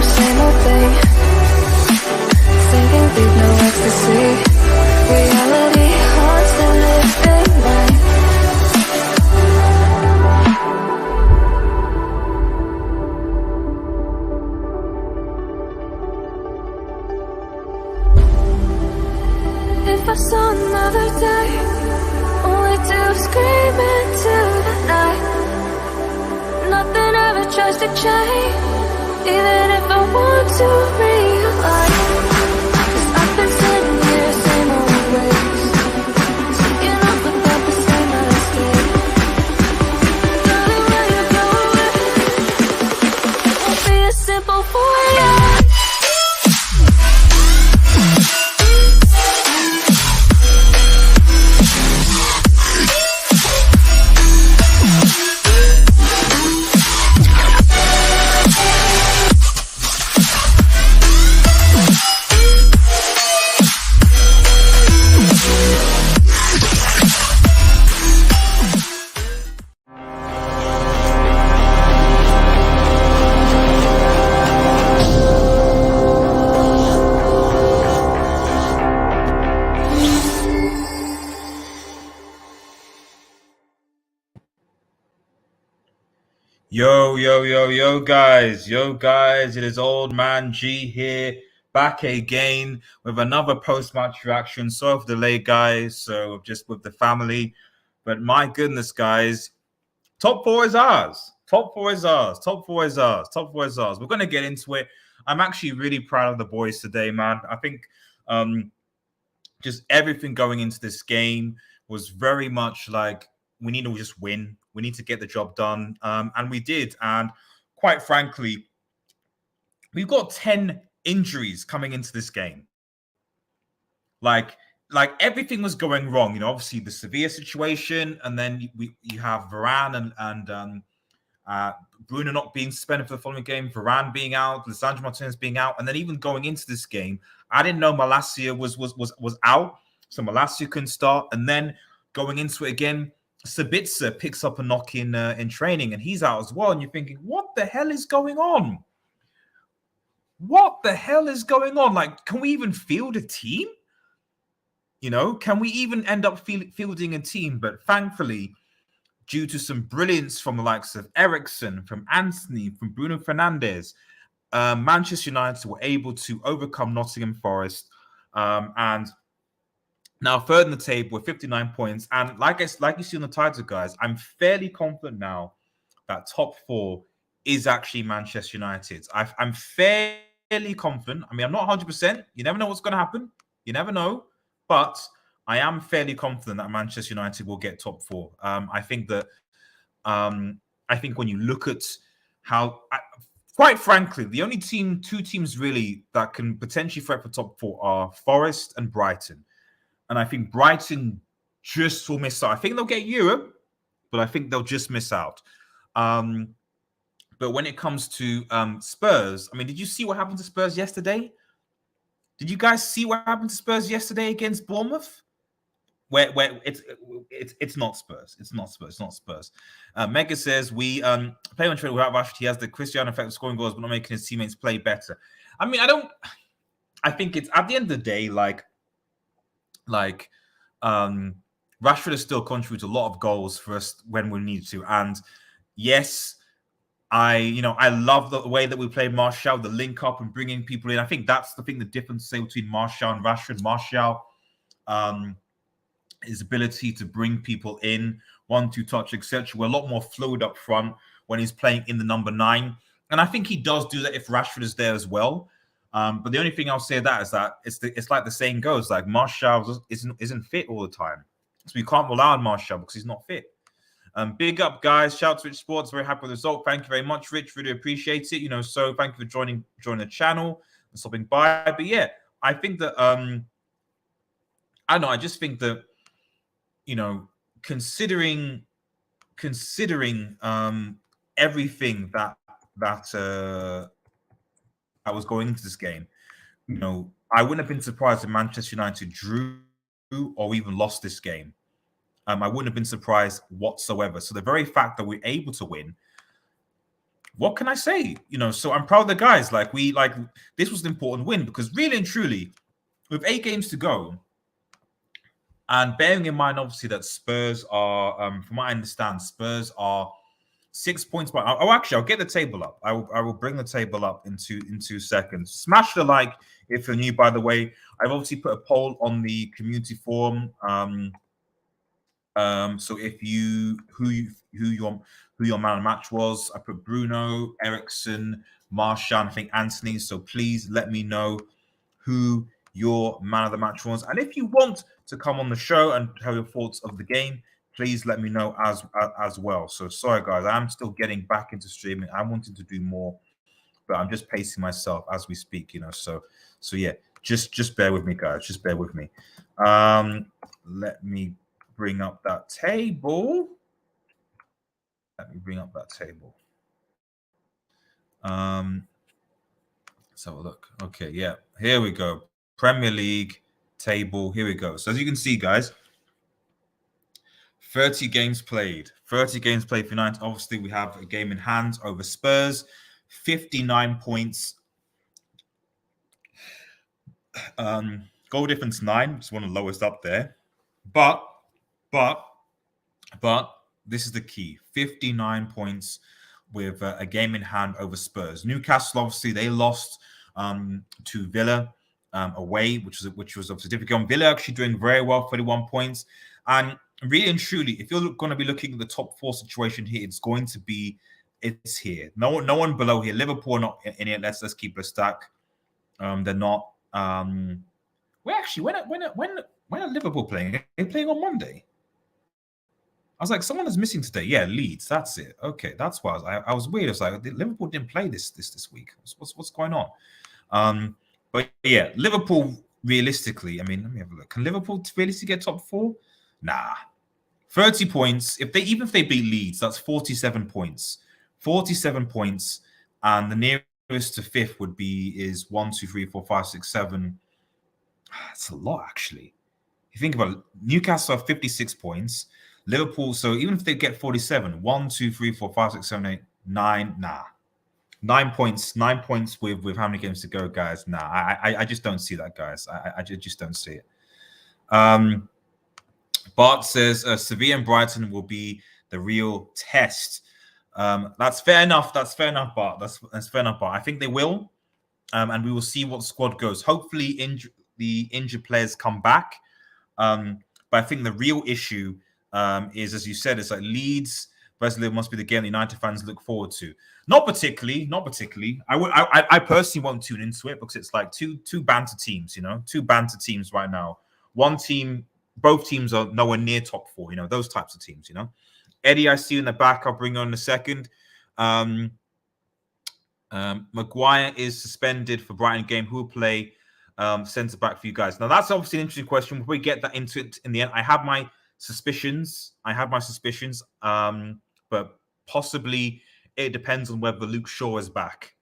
same old thing. Sinking deep, no ecstasy. Reality haunts the living mind. If I saw another day, only to scream into the night. Nothing ever tries to change, even if I want to realize. 'Cause I've been sitting here, same old ways, taking off without the same mistake. Darling, when you go away, it won't be as simple for you. Yo, guys, it is Old Man G here, back again with another post-match reaction. Sorry for the delay, guys, so just with the family. But my goodness, guys, top four is ours. Top four is ours. Top four is ours. Top four is ours. We're going to get into it. I'm actually really proud of the boys today, man. I think just everything going into this game was very much like we need to just win. We need to get the job done. And we did. And quite frankly, we've got 10 injuries coming into this game. Like everything was going wrong. You know, obviously the severe situation, and then you have Varane and Bruno not being suspended for the following game, Varane being out, Lisandro Martinez being out, and then even going into this game, I didn't know Malacia was out, so Malacia couldn't start, and then going into it again, Sabitzer picks up a knock in training, and he's out as well. And you're thinking, what the hell is going on? What the hell is going on? Like, can we even field a team? You know, can we even end up fielding a team? But thankfully, due to some brilliance from the likes of Eriksen, from Antony, from Bruno Fernandes, Manchester United were able to overcome Nottingham Forest, and now third in the table with 59 points. And like you see on the title, guys, I'm fairly confident now that top four is actually Manchester United. I'm fairly confident. I mean, I'm not 100%. You never know what's going to happen. You never know. But I am fairly confident that Manchester United will get top four. I think when you look at how, quite frankly, the only two teams really that can potentially fight for top four are Forest and Brighton. And I think Brighton just will miss out. I think they'll get Europe, but I think they'll just miss out. But when it comes to Spurs, I mean, did you see what happened to Spurs yesterday? Did you guys see what happened to Spurs yesterday against Bournemouth? Where it's not Spurs. It's not Spurs. It's not Spurs. Mega says, we play on trade without Rashford. He has the Cristiano effect of scoring goals, but not making his teammates play better. I mean, I think it's at the end of the day, Rashford has still contributed a lot of goals for us when we need to. And yes, I love the way that we play Martial, the link up and bringing people in. I think that's the difference say between Martial and Rashford. Martial, his ability to bring people in, 1-2 touch, etc. We're a lot more fluid up front when he's playing in the number 9. And I think he does do that if Rashford is there as well. But the only thing I'll say that is that it's like the saying goes, like Martial isn't fit all the time. So we can't rely on Martial because he's not fit. Big up, guys. Shout out to Rich Sports. Very happy with the result. Thank you very much, Rich. Really appreciate it. So thank you for joining the channel and stopping by. But yeah, I think that I don't know. I just think that considering everything that was going into this game, I wouldn't have been surprised if Manchester United drew or even lost this game. I wouldn't have been surprised whatsoever. So the very fact that we're able to win, what can I say? So I'm proud of the guys. This was an important win because really and truly, with 8 games to go, and bearing in mind obviously that Spurs are, from what I understand, Spurs are 6 points behind. I'll get the table up. I will bring the table up in 2 seconds. Smash the like if you're new. By the way, I've obviously put a poll on the community forum. So if who your man of the match was, I put Bruno, Ericsson, Martial, I think Antony. So please let me know who your man of the match was, and if you want to come on the show and tell your thoughts of the game, please let me know as well. So sorry guys, I'm still getting back into streaming. I wanted to do more, but I'm just pacing myself as we speak. So yeah, just bear with me, guys. Just bear with me. Let me bring up that table. Let's have a look. Okay, yeah, here we go. Premier League table. Here we go. So as you can see, guys, 30 games played. 30 games played for United. Obviously, we have a game in hand over Spurs. 59 points. Goal difference 9, which is one of the lowest up there. But this is the key. 59 points with a game in hand over Spurs. Newcastle, obviously, they lost to Villa away, which was obviously difficult. Villa actually doing very well, 31 points. And really and truly, if you're going to be looking at the top 4 situation here, it's here. No one below here. Liverpool are not in it. Let's keep a stack. They're not. Well, actually, when are Liverpool playing? They're playing on Monday. I was like, someone is missing today. Yeah, Leeds. That's it. Okay, that's why I was weird. I was like, Liverpool didn't play this week. What's going on? But yeah, Liverpool realistically. I mean, let me have a look. Can Liverpool realistically get top 4? Nah. 30 points. Even if they beat Leeds, that's 47 points. 47 points, and the nearest to 5th is 1, 2, 3, 4, 5, 6, 7. That's a lot, actually. You think about it, Newcastle have 56 points. Liverpool, so even if they get 47, 1, 2, 3, 4, 5, 6, 7, 8, 9, nah. 9 points. 9 points with how many games to go, guys? Nah, I just don't see that, guys. I just don't see it. Bart says Sevilla and Brighton will be the real test. That's fair enough. That's fair enough, Bart. That's fair enough, Bart. I think they will, and we will see what squad goes. Hopefully, the injured players come back. But I think the real issue is, as you said, it's like Leeds versus Liverpool must be the game the United fans look forward to. Not particularly. I personally won't tune into it because it's like two banter teams. 2 banter teams right now. One team. Both teams are nowhere near top 4, those types of teams, Eddie, I see you in the back. I'll bring you on in a second. Maguire is suspended for Brighton game. Who will play centre back for you guys? Now, that's obviously an interesting question. We'll get that into it in the end. I have my suspicions. But possibly it depends on whether Luke Shaw is back.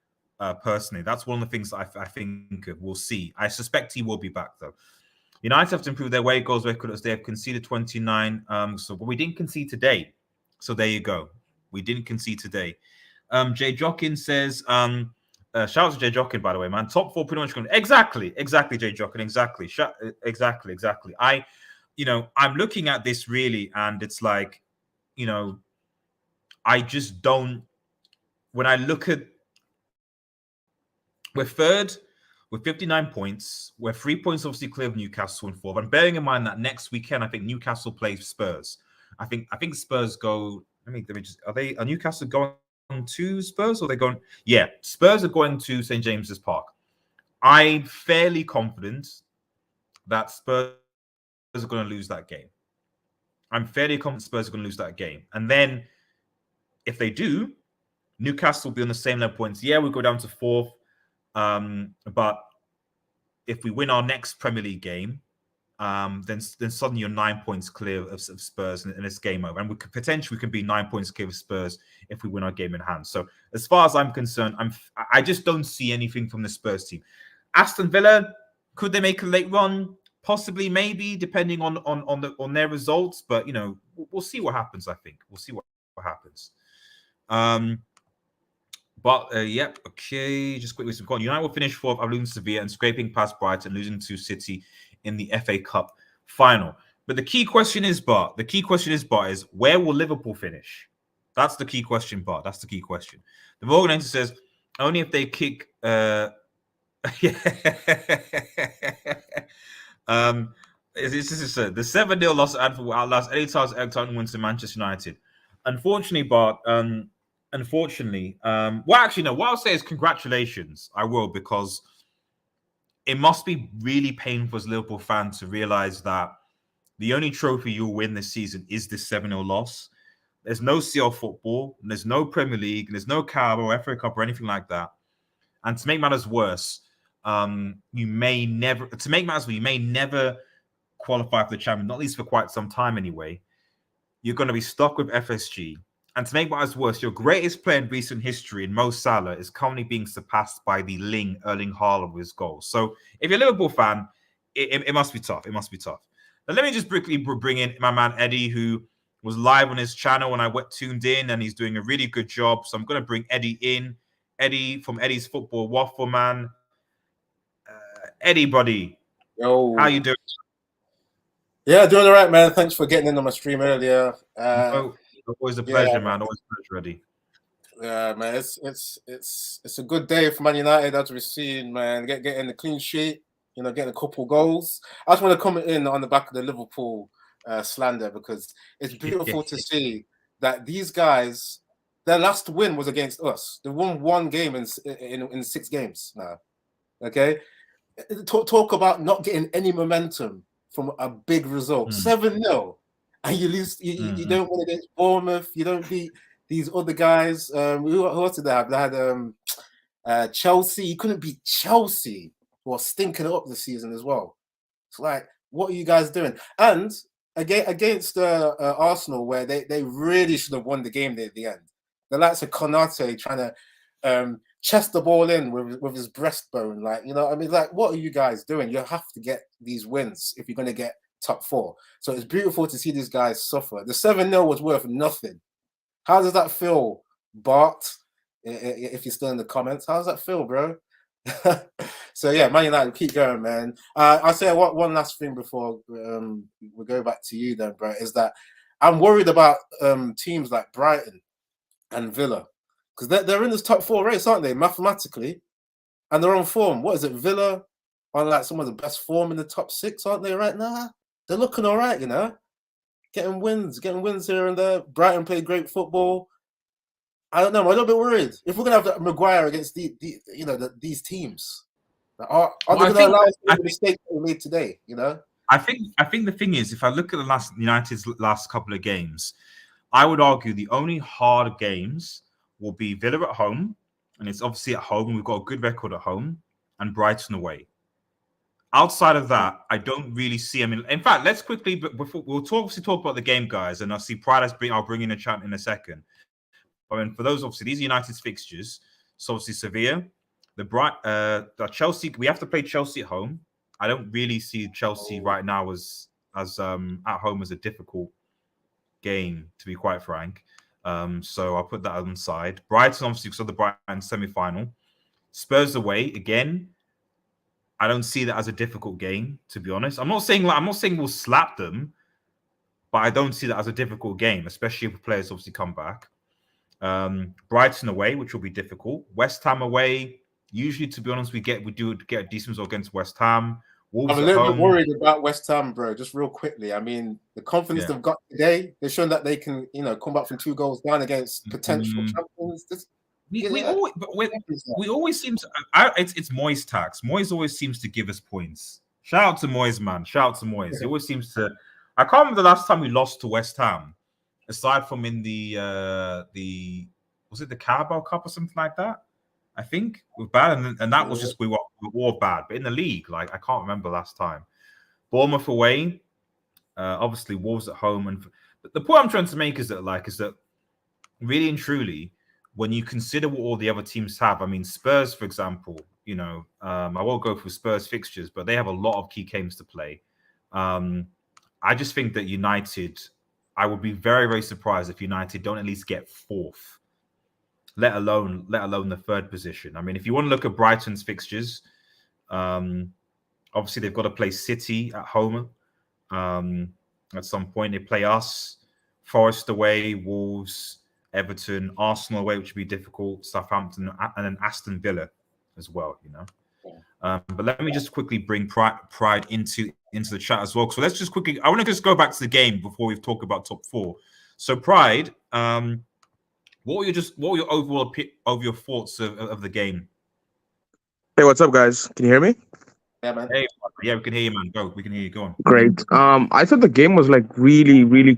Personally, that's one of the things that I think we'll see. I suspect he will be back, though. United have to improve their away goals record as they have conceded 29. But we didn't concede today. So there you go. We didn't concede today. Jay Jockin says, shout out to Jay Jockin, by the way, man. Top 4 pretty much going. Exactly, Jay Jockin. Exactly. Exactly. I'm looking at this really, and it's like, I just don't. When I look at, we're 3rd. With 59 points, we're 3 points obviously clear of Newcastle in 4th. And bearing in mind that next weekend, I think Newcastle plays Spurs. I think Spurs go. Let me just. Are Newcastle going to Spurs or are they going? Yeah, Spurs are going to St James's Park. I'm fairly confident that Spurs are going to lose that game. And then if they do, Newcastle will be on the same level points. Yeah, we'll go down to 4th. But if we win our next Premier League game, then suddenly you're 9 points clear of Spurs, and it's game over. And we can be 9 points clear of Spurs if we win our game in hand. So as far as I'm concerned, I just don't see anything from the Spurs team. Aston Villa, could they make a late run? Possibly, maybe, depending on their results. But we'll see what happens. I think we'll see what happens. But yep, okay. Just quickly, some United will finish fourth after losing to Sevilla and scraping past Brighton and losing to City in the FA Cup final. But the key question is, is where will Liverpool finish? That's the key question, Bart. That's the key question. The organizer says only if they kick. This is the 7-0 loss at Anfield will outlast any times Everton wins to Manchester United. Unfortunately, Bart. Well, actually, no. What I'll say is congratulations. I will, because it must be really painful as a Liverpool fan to realize that the only trophy you'll win this season is this 7-0 loss. There's no CL football, there's no Premier League, there's no Carabao or FA Cup or anything like that. And to make matters worse, you may never qualify for the Champions, not least for quite some time anyway. You're going to be stuck with FSG. And to make matters worse, your greatest player in recent history, in Mo Salah, is currently being surpassed by the Erling Haaland with his goals. So if you're a Liverpool fan, it must be tough. It must be tough. But let me just quickly bring in my man Eddie, who was live on his channel when I tuned in, and he's doing a really good job. So I'm going to bring Eddie in. Eddie from Eddie's Football Waffle, man. Eddie, buddy. Yo. How you doing? Yeah, doing all right, man. Thanks for getting in on my stream earlier. Always a pleasure, man. Always a pleasure, Eddie. Yeah, man. It's a good day for Man United, as we've seen, man. Getting the clean sheet, getting a couple goals. I just want to comment in on the back of the Liverpool slander, because it's beautiful to see that these guys, their last win was against us. They won one game in 6 games now. Okay, talk about not getting any momentum from a big result, 7-0, and you lose. You don't win against Bournemouth. You don't beat these other guys. Who else did they have? They had Chelsea. You couldn't beat Chelsea, who are stinking it up this season as well. It's like, what are you guys doing? And against Arsenal, where they really should have won the game at the end. The likes of Konate trying to chest the ball in with his breastbone, what are you guys doing? You have to get these wins if you're going to get top 4. So it's beautiful to see these guys suffer. The 7-0 was worth nothing. How does that feel, Bart? If you're still in the comments, how does that feel, bro? So yeah, Man United, keep going, man. I'll say one last thing before we go back to you then, bro, is that I'm worried about teams like Brighton and Villa, because they're in this top 4 race, aren't they, mathematically? And they're on form. What is it, Villa on like some of the best form in the top 6, aren't they, right now? They're looking all right, getting wins here and there. Brighton play great football. I don't know. I'm a little bit worried if we're gonna have Maguire against these teams. Are they going to allow us to make the mistake that we made today? I think the thing is, if I look at United's last couple of games, I would argue the only hard games will be Villa at home, and it's obviously at home, and we've got a good record at home, and Brighton away. Outside of that, I don't really see. I mean, in fact, let's quickly, before we'll talk about the game, guys, and I'll see Pride. I'll bring in a chat in a second. But I mean, for those, obviously, these are United's fixtures. So obviously Sevilla, the Chelsea. We have to play Chelsea at home. I don't really see Chelsea right now as at home as a difficult game, to be quite frank. So I'll put that on the side. Brighton, obviously, because of the Brighton semi-final. Spurs away again. I don't see that as a difficult game, to be honest. I'm not saying we'll slap them, but I don't see that as a difficult game, especially if players obviously come back. Brighton away, which will be difficult. West Ham away. Usually, to be honest, we do get a decent result against West Ham. Wolves I'm a little bit worried about West Ham, bro. Just real quickly. I mean, the confidence they've got today, they've shown that they can, come back from 2 goals down against potential champions. We always seem to. It's Moyes tax. Moyes always seems to give us points. Shout out to Moyes, man. Shout out to Moyes. He always seems to. I can't remember the last time we lost to West Ham, aside from in the was it the Carabao Cup or something like that? I think we're bad, and that was just we were all bad. But in the league, I can't remember last time. Bournemouth away, obviously Wolves at home, and the point I'm trying to make is that really and truly, when you consider what all the other teams have, I mean Spurs, for example, I won't go through Spurs fixtures, but they have a lot of key games to play. I just think that United, I would be very, very surprised if United don't at least get 4th. let alone the third position. I mean, if you want to look at Brighton's fixtures, obviously they've got to play City at home. At some point, they play us, Forest away, Wolves, Everton, Arsenal away, which would be difficult, Southampton, and then Aston Villa as well. But let me just quickly bring Pride into the chat as well. So let's just quickly. I want to just go back to the game before we talk about top four. So Pride, what were your overall thoughts of the game? Hey, what's up, guys? Can you hear me? Yeah, man. Hey, yeah, we can hear you, man. Go. We can hear you. Go on. Great. I thought the game was like really, really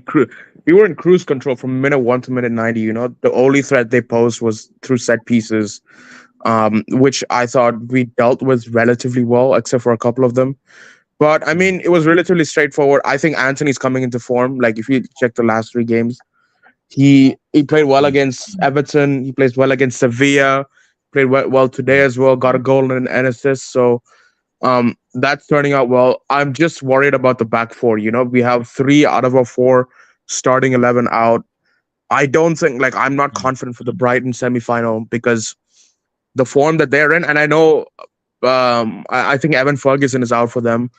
we were in cruise control from minute 1 to minute 90. The only threat they posed was through set pieces, which I thought we dealt with relatively well, except for a couple of them. But I mean, it was relatively straightforward. I think Antony's coming into form. Like if you check the last 3 games, he played well against Everton. He plays well against Sevilla. Played well today as well. Got a goal and an assist. So that's turning out well. I'm just worried about the back four. We have 3 out of our 4 starting 11 out. I don't think I'm not confident for the Brighton semifinal because the form that they're in, and I know I think Evan Ferguson is out for them.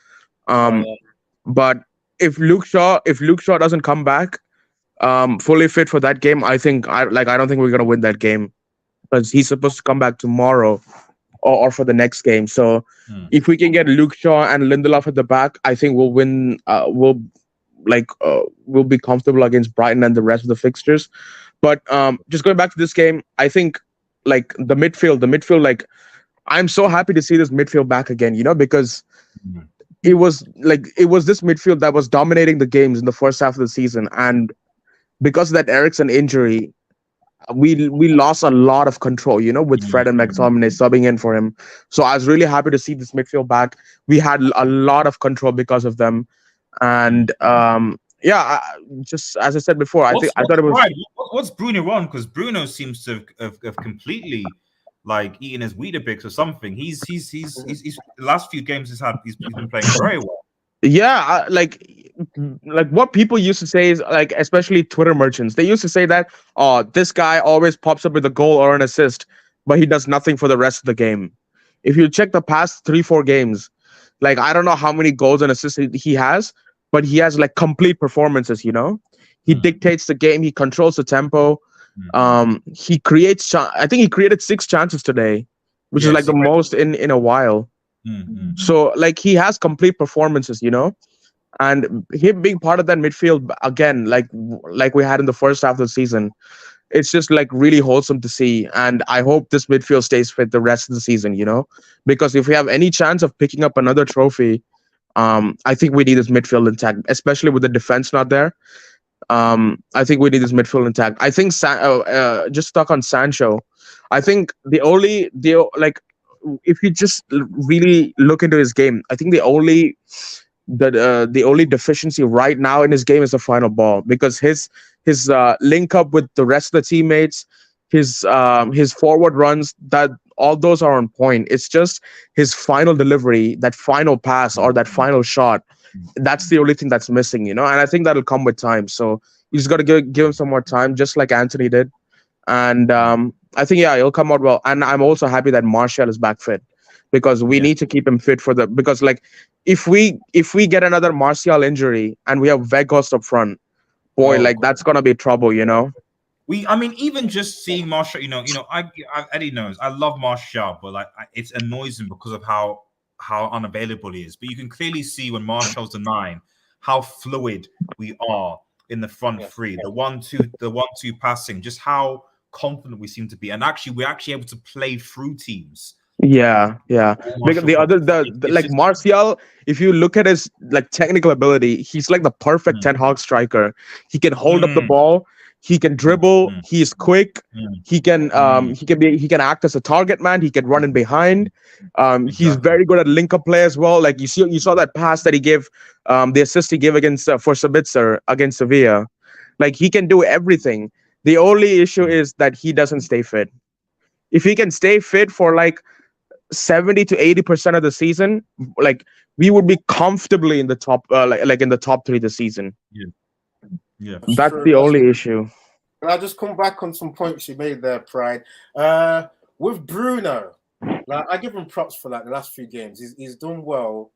But if Luke Shaw doesn't come back fully fit for that game, I don't think we're gonna win that game because he's supposed to come back tomorrow or for the next game. So if we can get Luke Shaw and Lindelof at the back, I think we'll win. We'll be comfortable against Brighton and the rest of the fixtures. But just going back to this game, I think the midfield, I'm so happy to see this midfield back again, because it was this midfield that was dominating the games in the first half of the season, and because of that Eriksen injury, we lost a lot of control, with Fred and McTominay subbing in for him. So I was really happy to see this midfield back. We had a lot of control because of them, and just as I said before, I thought it was. What's Bruno on? Because Bruno seems to have completely eaten his Weetabix or something. He's the last few games he's been playing very well. Yeah, what people used to say is especially Twitter merchants, they used to say that this guy always pops up with a goal or an assist, but he does nothing for the rest of the game. If you check the past 3-4 games, I don't know how many goals and assists he has, but he has complete performances. He dictates the game, he controls the tempo. He creates. I think he created 6 chances today, which is the most in a while. So he has complete performances, and him being part of that midfield again, like we had in the first half of the season, it's just really wholesome to see. And I hope this midfield stays fit the rest of the season, because if we have any chance of picking up another trophy, I think we need this midfield intact, especially with the defense not there. I think we need this midfield intact. I think just stuck on Sancho. I think if you just really look into his game, I think the only deficiency right now in his game is the final ball, because his link up with the rest of the teammates, his forward runs, that all those are on point. It's just his final delivery, that final pass or that final shot. That's the only thing that's missing, and I think that'll come with time. So you just got to give him some more time, just like Antony did. And I think he'll come out well. And I'm also happy that Martial is back fit, because we need to keep him fit because if we get another Martial injury and we have Weghorst up front, that's gonna be trouble, Even just seeing Martial, Eddie knows I love Martial, but it annoys him because of how unavailable he is. But you can clearly see when Martial's the 9, how fluid we are in the front 3, the 1-2 passing, just how confident we seem to be, and we're actually able to play through teams. Yeah. Because Martial, if you look at his technical ability, he's the perfect Ten Hag striker. He can hold up the ball. He can dribble. He's quick. He can act as a target man. He can run in behind. He's very good at link up play as well. You saw that pass that he gave, the assist he gave against for Sabitzer against Sevilla. He can do everything. The only issue is that he doesn't stay fit. If he can stay fit for 70 to 80% of the season, we would be comfortably in the top, in the top 3 this season. Yeah. That's the only issue. And I'll just come back on some points you made there, Pride. With Bruno, like I give him props for like the last few games. He's done well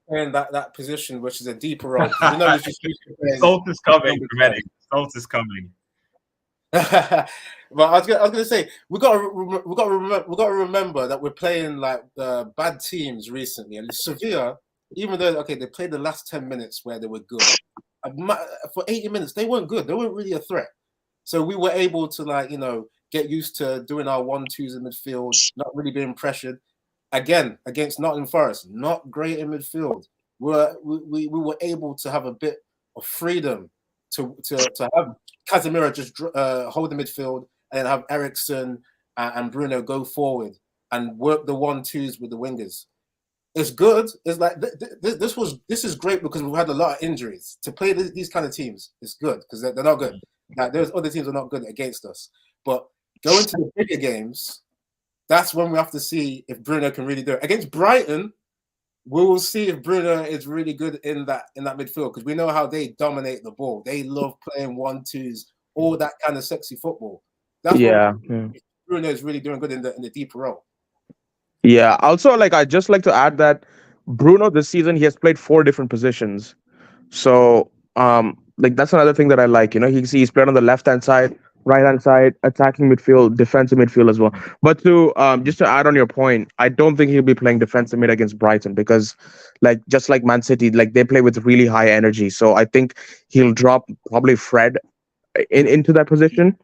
in that position, which is a deeper role. You know, he's just used to playing Salt is coming, number Medic. Salt is coming. but I was gonna say we got to remember that we're playing like bad teams recently, and Sevilla, even though they played the last 10 minutes where they were good, for 80 minutes they weren't good. They weren't really a threat. So we were able to get used to doing our 1-2s in midfield, not really being pressured. Again, against Nottingham Forest, not great in midfield. We were able to have a bit of freedom to have Casemiro just hold the midfield and then have Eriksen and Bruno go forward and work the 1-2s with the wingers. It's good. It's like this is great because we've had a lot of injuries. To play these kind of teams, it's good because they're not good. Like there's other teams that are not good against us. But going to the bigger games, that's when we have to see if Bruno can really do it. Against Brighton, we will see if Bruno is really good in that midfield because we know how they dominate the ball. They love playing 1-2s, all that kind of sexy football. That's what Bruno is really doing good in the deeper role. Yeah. Also, like I just like to add that Bruno this season he has played 4 different positions. So like that's another thing that I like. He's played on the left hand side, right hand side, attacking midfield, defensive midfield as well. But to just to add on your point, I don't think he'll be playing defensive mid against Brighton because just like Man City, like they play with really high energy. So I think he'll drop probably Fred into that position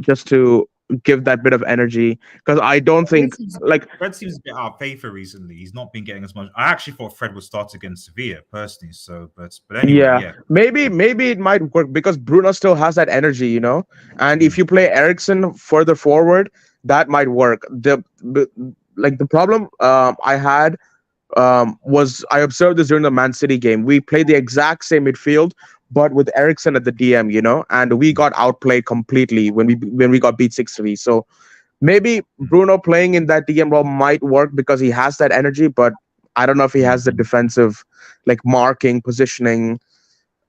just to give that bit of energy because I don't think Fred seems a bit out of favor recently. He's not been getting as much. I actually thought Fred would start against Sevilla personally. So, but anyway, maybe it might work because Bruno still has that energy, and if you play Eriksen further forward, that might work. The problem I had was I observed this during the Man City game. We played the exact same midfield, but with Eriksen at the DM, and we got outplayed completely when we got beat 6-3. So maybe Bruno playing in that DM role might work because he has that energy, but I don't know if he has the defensive, marking, positioning.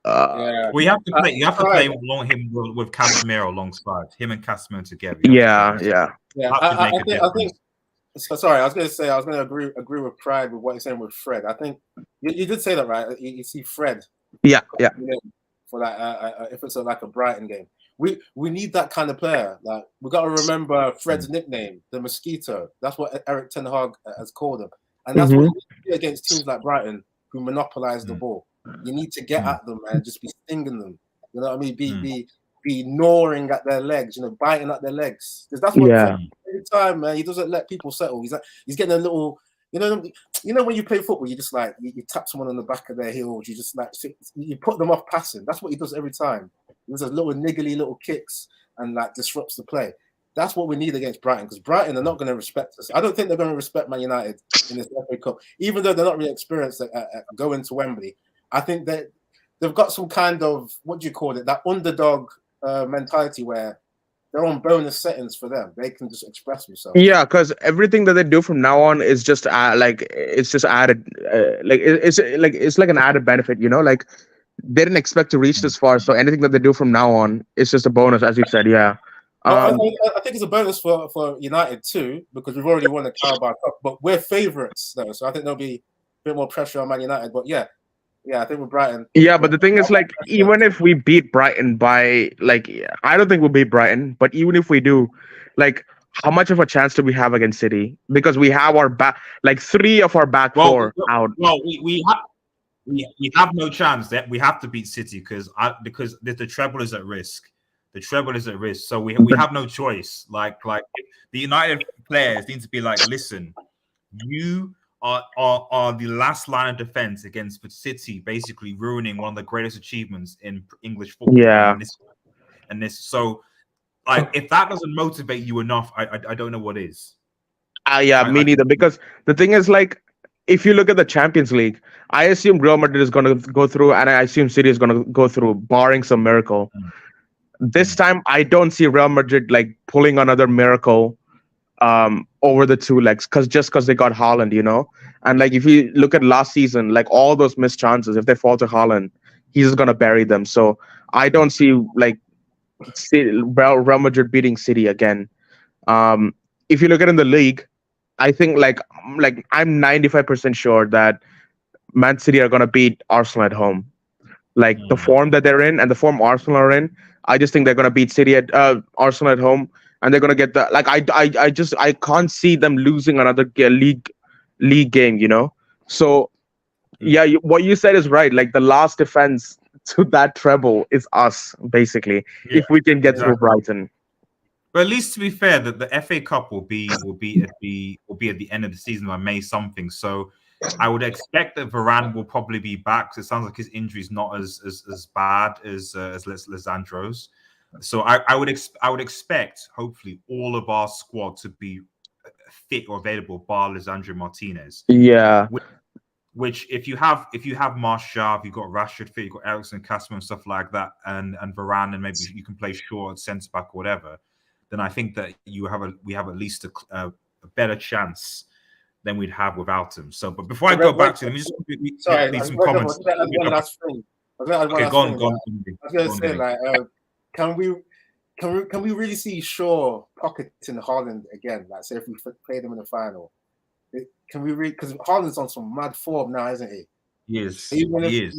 Well, you have to play. You have to play along him with Casemiro alongside him and Casemiro together. Yeah. I think. Sorry, I was going to agree with Pride with what you're saying with Fred. I think you did say that, right? You see Fred. Yeah. For that, if it's like a Brighton game, we need that kind of player. Like we got to remember Fred's nickname, the Mosquito. That's what Erik ten Hag has called him, and that's what you do against teams like Brighton who monopolize the ball. You need to get at them and just be stinging them. You know what I mean? Be gnawing at their legs, biting at their legs. Because that's what every time, man, he doesn't let people settle. He's getting a little, when you play football, you just you tap someone on the back of their heels. You just you put them off passing. That's what he does every time. There's a little niggly little kicks and disrupts the play. That's what we need against Brighton because Brighton are not going to respect us. I don't think they're going to respect Man United in this FA Cup, even though they're not really experienced at going to Wembley. I think that they've got some kind of that underdog mentality where they're on bonus settings for them. They can just express themselves. Yeah, because everything that they do from now on is just it's just added. It's like an added benefit. They didn't expect to reach this far, so anything that they do from now on is just a bonus, as you said. Yeah. I think it's a bonus for United too because we've already won the Carabao Cup, but we're favourites though, so I think there'll be a bit more pressure on Man United. But yeah, I think with Brighton. Yeah, but the thing is, even if we beat Brighton by, I don't think we'll beat Brighton, but even if we do, how much of a chance do we have against City? Because we have our back, 3 of our back 4 out. Well, we have no chance. That we have to beat City because the treble is at risk. The treble is at risk, so we have no choice. The United players need to be listen, you are the last line of defense against City, basically ruining one of the greatest achievements in English football. Yeah. And this, so if that doesn't motivate you enough, I don't know what is. Me neither. Because the thing is, if you look at the Champions League, I assume Real Madrid is going to go through, and I assume City is going to go through, barring some miracle. This time, I don't see Real Madrid pulling another miracle over the 2 legs because they got Haaland, and if you look at last season, all those missed chances, if they fall to Haaland, he's just gonna bury them. So I don't see Real Madrid beating City again. If you look at it in the league, I think like I'm 95% sure that Man City are gonna beat Arsenal at home. Like the form that they're in and the form Arsenal are in, I just think they're gonna beat City at Arsenal at home, and they're gonna get the like I can't see them losing another league game. So yeah, what you said is right. Like the last defense to that treble is us, basically. Yeah, If we can get through exactly. Brighton. But at least to be fair, that the FA Cup will be at the end of the season by May something. So I would expect that Varane will probably be back. So it sounds like his injury is not as bad as Lisandro's. So I would expect hopefully all of our squad to be fit or available, bar Lisandro Martinez. Yeah. Which if you have Martial, you've got Rashford fit, you've got Ericsson, Casper, and stuff like that, and Varane, and maybe you can play Shaw at centre back or whatever, then I think that we have at least a better chance than we'd have without him. So, but before I go back to him, let me just read some comments. One last thing. Okay, go on. I was going to say, like, can we really see Shaw pocketing Haaland again? Like, say if we play them in the final, can we read? Because Haaland's on some mad form now, isn't he? Yes, Even if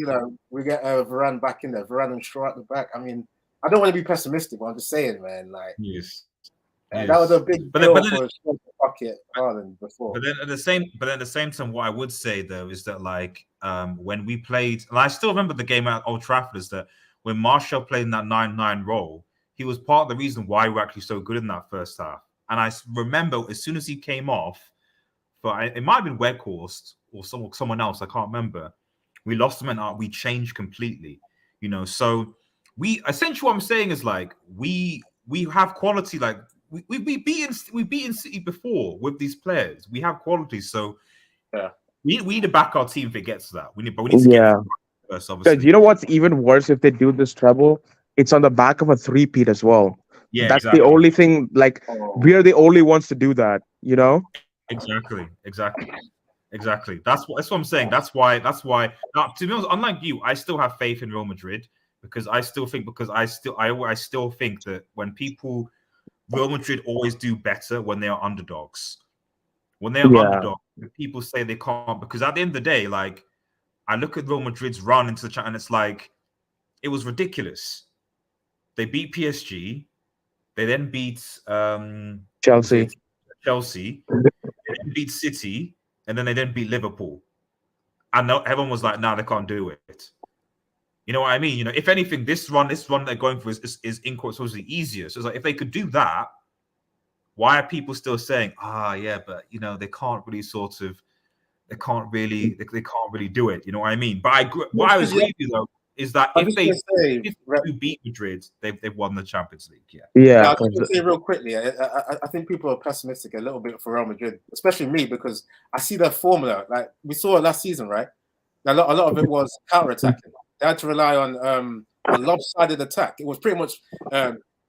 we get Varane back in there, Varane and Shaw at the back. I mean, I don't want to be pessimistic, but I'm just saying, man. Like, that was a big deal for Shaw to pocket Haaland before. But then at the same time, what I would say though is that like when we played, and I still remember the game at Old Trafford, is that when Martial played in that 9-9 role, he was part of the reason why we were actually so good in that first half. And I remember as soon as he came off, it might have been Weghorst or someone else, I can't remember. We lost him and we changed completely, So we essentially what I'm saying is like we have quality. Like we've beaten City before with these players. We have quality, so yeah. We need to back our team if it gets to that. We need to get first, obviously. You know what's even worse if they do this treble? It's on the back of a three-peat as well. Yeah, that's the only thing. Like we are the only ones to do that. Exactly. That's what I'm saying. That's why. Now, to be honest, unlike you, I still have faith in Real Madrid because I still think that when Real Madrid always do better when they are underdogs. When they are underdogs, people say they can't because at the end of the day, like I look at Real Madrid's run into the chat and it's like it was ridiculous. They beat PSG, they then beat Chelsea. They then beat City, and then they didn't beat Liverpool. And everyone was like, "Nah, they can't do it." You know what I mean? If anything, this run they're going for is in quotes supposedly easier. So it's like if they could do that, why are people still saying, yeah, but they can't really they can't really do it. You know what I mean? But I agree with you though is that if they beat Madrid, they've won the Champions League. Yeah. I was going to say real quickly, I think people are pessimistic a little bit for Real Madrid, especially me, because I see their formula. Like we saw it last season, right? A lot of it was counter-attacking. They had to rely on a lopsided attack. It was pretty much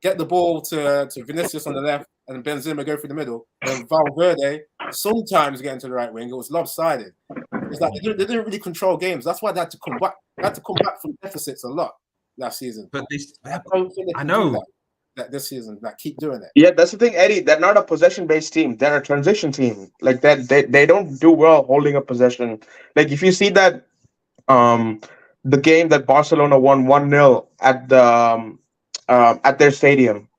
get the ball to Vinicius on the left and Benzema go through the middle. And Valverde sometimes get into the right wing. It was lopsided. It's like they didn't really control games. That's why they had to come back. They had to come back from deficits a lot last season. But I know that this season, that keep doing it. Yeah, that's the thing, Eddie. They're not a possession-based team. They're a transition team. Like that, they don't do well holding a possession. Like if you see that, the game that Barcelona won 1-0 at their stadium.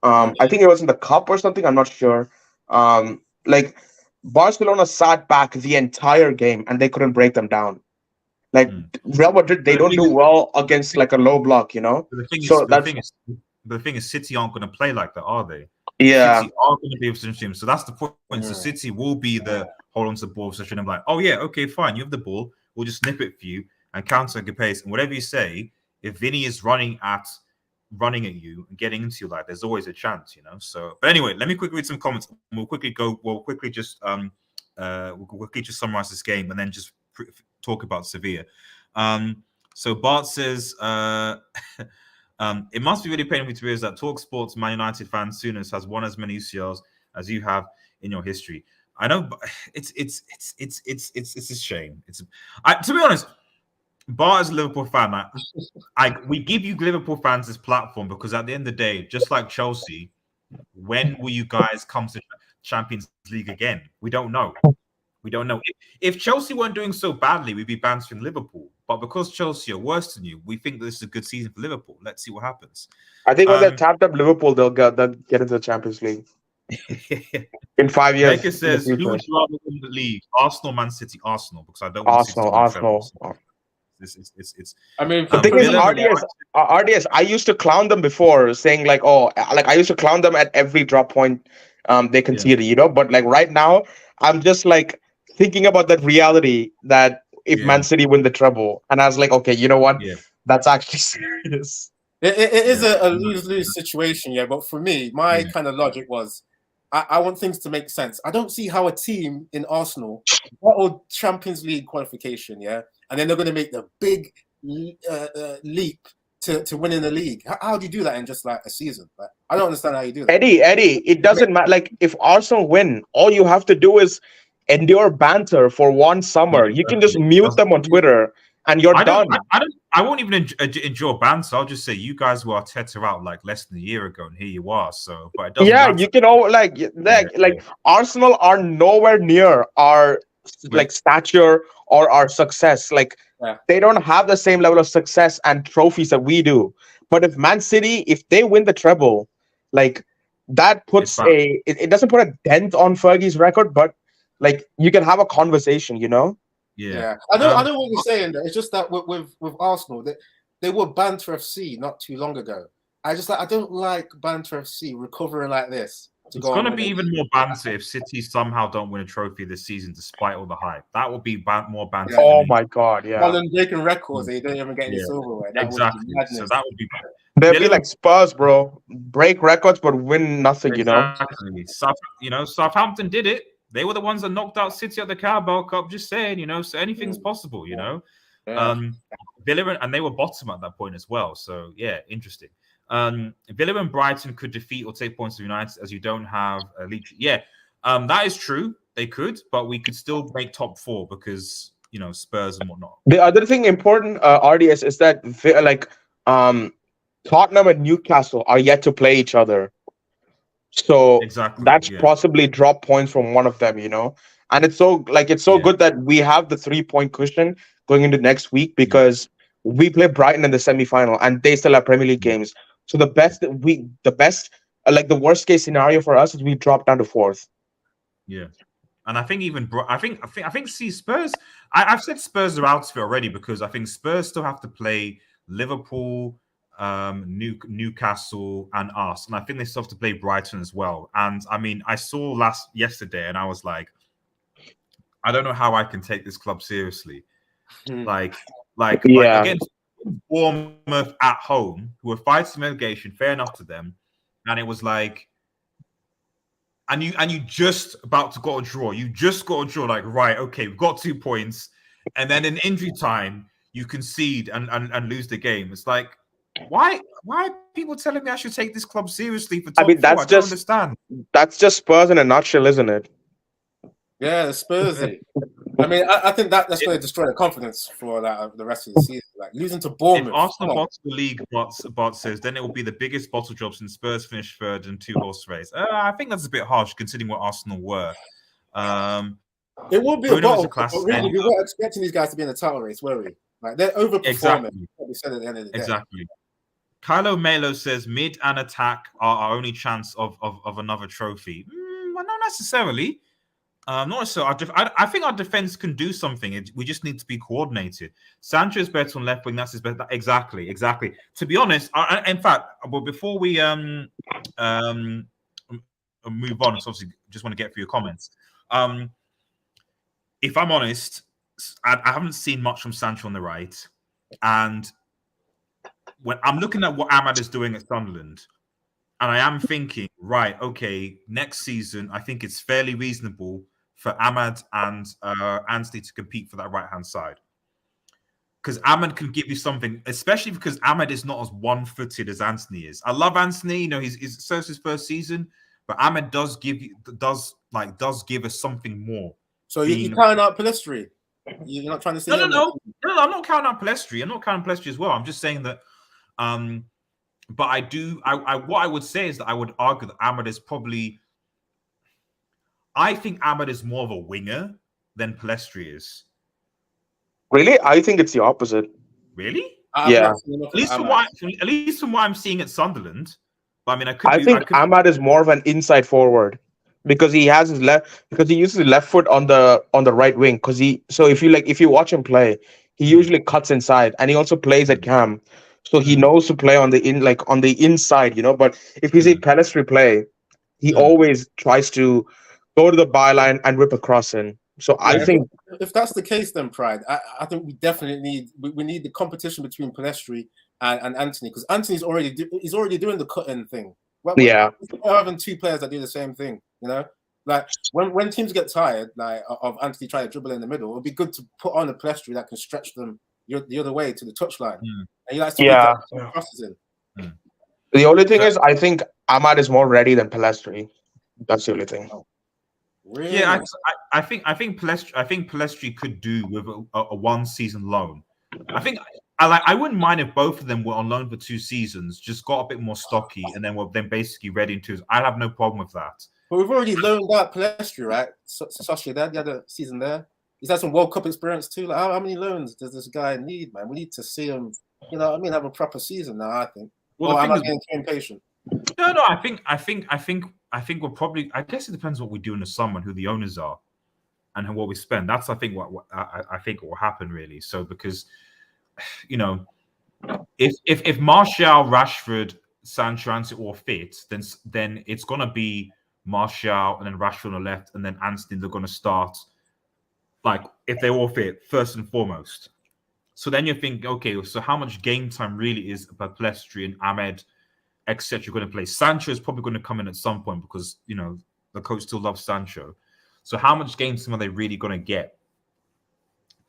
I think it was in the cup or something. I'm not sure. Like Barcelona sat back the entire game and they couldn't break them down. Like Real Madrid, they don't do well against like a low block, The thing is, City aren't going to play like that, are they? Yeah, City are going to be a position team. So that's the point. So City will be the hold on to the ball position and like, oh yeah, okay, fine, you have the ball. We'll just snip it for you and counter and pace. And whatever you say, if Vinny is running at you and getting into you, like there's always a chance, So, but anyway, let me quickly read some comments. We'll quickly just summarize this game and then just talk about Sevilla. So Bart says, it must be really painful to realize that TalkSport's Man United fan Souness has won as many UCLs as you have in your history. I know, but it's a shame. To be honest, Bart as a Liverpool fan, we give you Liverpool fans this platform because at the end of the day, just like Chelsea, when will you guys come to Champions League again? We don't know. We don't know. If Chelsea weren't doing so badly, we'd be bantering Liverpool. But because Chelsea are worse than you, we think this is a good season for Liverpool. Let's see what happens. I think when they're tapped up Liverpool, they'll get into the Champions League in 5 years. Baker says, who would you rather win the league? Arsenal, Man City, Arsenal, because I don't want Arsenal. It's I mean, the thing is, RDS, I used to clown them before, saying like, oh, like I used to clown them at every drop point they conceded, you know. But like right now, I'm just like thinking about that reality that if Man City win the treble, and I was like, okay, you know what? Yeah. That's actually serious. It is a lose-lose situation, yeah. But for me, my kind of logic was, I want things to make sense. I don't see how a team in Arsenal got Champions League qualification, yeah, and then they're going to make the big leap to winning the league. How do you do that in just like a season? Like, I don't understand how you do that. Eddie, it doesn't matter. Like if Arsenal win, all you have to do is endure banter for one summer. You can just mute them on Twitter, and you're done. I won't even endure banter. I'll just say you guys were Arteta out like less than a year ago, and here you are. So, but it doesn't matter. You can all like Arsenal are nowhere near our like stature or our success. Like they don't have the same level of success and trophies that we do. But if Man City, if they win the treble, like that puts it doesn't put a dent on Fergie's record, but like you can have a conversation, you know. Yeah. I know what you're saying. It's just that with Arsenal, they were Banter FC not too long ago. I don't like Banter FC recovering like this. It's going to be even more banter if City somehow don't win a trophy this season, despite all the hype. That will be more banter. Yeah. Oh my god! Yeah. Rather than breaking records, they don't even get any silverware. Exactly. So that would be bad. They'll be like Spurs, bro. Break records but win nothing. Exactly. Southampton did it. They were the ones that knocked out City at the Carabao Cup. Just saying, so anything's possible, Villa, and they were bottom at that point as well. So yeah, interesting. Villa and Brighton could defeat or take points of United as you don't have a league. Yeah, that is true. They could, but we could still make top four because Spurs and whatnot. The other thing important, RDS, is that Tottenham and Newcastle are yet to play each other. So that's possibly drop points from one of them, and it's so good that we have the 3-point cushion going into next week because we play Brighton in the semi-final and they still have Premier League games. So the worst case scenario for us is we drop down to 4th. Yeah, and I think see Spurs. I've said Spurs are out of it already because I think Spurs still have to play Liverpool, Newcastle and us, and I think they still have to play Brighton as well. And I mean, I saw yesterday, and I was like, I don't know how I can take this club seriously. Like against Bournemouth at home, who were fighting relegation, fair enough to them, and it was like, and you just about to got a draw. You just got a draw. Like right, okay, we've got 2 points, and then in injury time you concede and lose the game. It's like. Why are people telling me I should take this club seriously for top four? I don't understand. That's just Spurs in a nutshell, isn't it? Yeah, the Spurs. I mean, I think that's going to destroy the confidence for the rest of the season. Like losing to Bournemouth. If Arsenal bottle the league, Bart says, then it will be the biggest bottle job since Spurs finished 3rd in 2-horse race. I think that's a bit harsh considering what Arsenal were. It would be a bottle, but really, we weren't expecting these guys to be in the title race, were we? Like they're overperforming. Exactly. What we said at the end of the day. Exactly. Kylo Melo says mid and attack are our only chance of another trophy. Well, not necessarily. Not so. I think our defense can do something. We just need to be coordinated. Sancho is better on left wing. That's his better. Exactly. To be honest, in fact, well, before we move on, so obviously just want to get through your comments. If I'm honest, I haven't seen much from Sancho on the right, and when I'm looking at what Ahmad is doing at Sunderland, and I am thinking, right, okay, next season, I think it's fairly reasonable for Ahmad and Antony to compete for that right-hand side. Because Ahmad can give you something, especially because Ahmad is not as one-footed as Antony is. I love Antony, he's his first season, but Ahmad does give us something more. So you're counting out Pellistri? You're not trying to say no. No, I'm not counting out Palestri. I'm not counting Palestri as well. I'm just saying that. But I do. What I would say is that I would argue that Ahmad is probably. I think Ahmad is more of a winger than Palestri is. Really, I think it's the opposite. Really? Yeah. At least from what I'm seeing at Sunderland. But I mean, I think Ahmad is more of an inside forward because he has his he uses his left foot on the right wing. If you watch him play, he usually cuts inside, and he also plays at cam, so he knows to play on the inside, But if you see Pelistri play, he always tries to go to the byline and whip a cross in. So I think if that's the case, then Pride, I think we definitely need the competition between Palestri and Antony, because Antony's already doing the cut-in thing. We're having two players that do the same thing, Like when teams get tired, like of Antony trying to dribble in the middle, it would be good to put on a Palestri that can stretch them the other way to the touchline. And he likes to crosses in. The only thing is, I think Ahmad is more ready than Palestri. That's the only thing. Oh, really? Yeah, I think Palestri could do with a 1 season loan. I wouldn't mind if both of them were on loan for 2 seasons, just got a bit more stocky, and then were basically ready into. I'd have no problem with that. But we've already loaned out Palestri, right? Sasha, Dad, you had a season there. He's had some World Cup experience too. Like, how many loans does this guy need, man? We need to see him, have a proper season now, I think. Well, I'm not getting too impatient. No, I think we're probably. I guess it depends what we do in the summer and who the owners are, and what we spend. That's I think what will happen really. So because, if Martial, Rashford, Sancho, Antony all fit, then it's gonna be Martial and then Rashford on the left, and then Antony. They're gonna start, like if they all fit first and foremost. So then you think, okay, so how much game time really is Palestri and Ahmed, etc. going to play? Sancho is probably going to come in at some point because the coach still loves Sancho. So how much game time are they really going to get?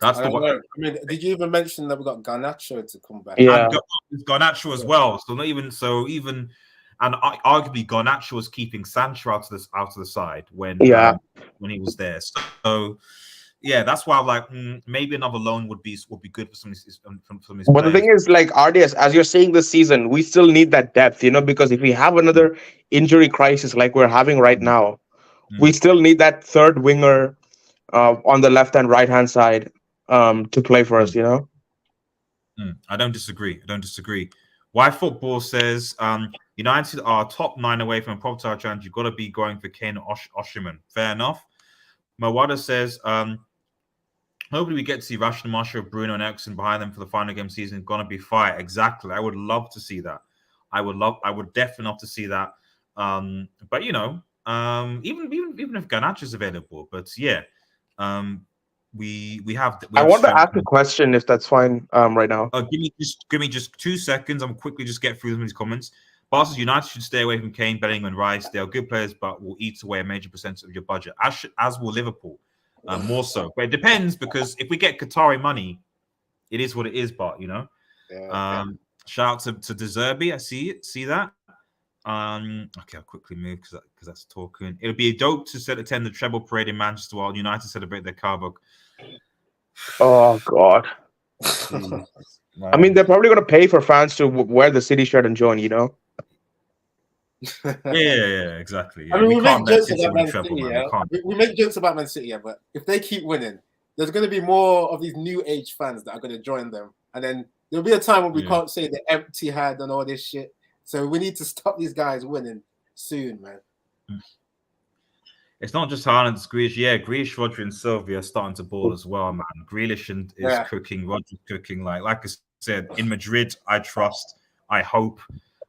That's the one. I mean, did you even mention that we got Garnacho to come back? Yeah, and Garnacho as well. So and arguably Garnacho was keeping Sancho out of the side when he was there. So. Yeah, that's why I'm like, maybe another loan would be good for some of these But the thing is, like RDS, as you're saying this season, we still need that depth, because if we have another injury crisis like we're having right now, we still need that third winger on the left and right hand side to play for us, I don't disagree. Why Football says United are top 9 away from a proper title challenge. You've got to be going for Kane or Oshiman. Fair enough. Mawada says hopefully we get to see Rashford, Martial, Bruno, and Eriksen behind them for the final game season. Gonna be fire. Exactly. I would love to see that. I would definitely love to see that. But even if Garnacho is available, but yeah, we have. I want to ask a question if that's fine. Right now. Give me just 2 seconds. I'm quickly just get through some of these comments. Barca's United should stay away from Kane, Bellingham, and Rice. They are good players, but will eat away a major percentage of your budget, as will Liverpool. More so, but it depends because if we get Qatari money, it is what it is. But shout out to De Zerbi. I see that. Okay, I'll quickly move because that's talking. It would be dope to attend the treble parade in Manchester while United celebrate their Carbook. Oh God. I mean, they're probably going to pay for fans to wear the City shirt and join. Yeah, exactly. Yeah. I mean, we make jokes about Man City, we make jokes about Man City, but if they keep winning, there's going to be more of these new age fans that are going to join them, and then there'll be a time when we can't say the empty head and all this shit. So we need to stop these guys winning soon, man. It's not just Haaland, it's Grealish. Yeah, Grealish, Rodri, and Sylvia are starting to ball as well, man. Grealish is cooking, Rodri's cooking. Like I said, in Madrid, I trust, I hope.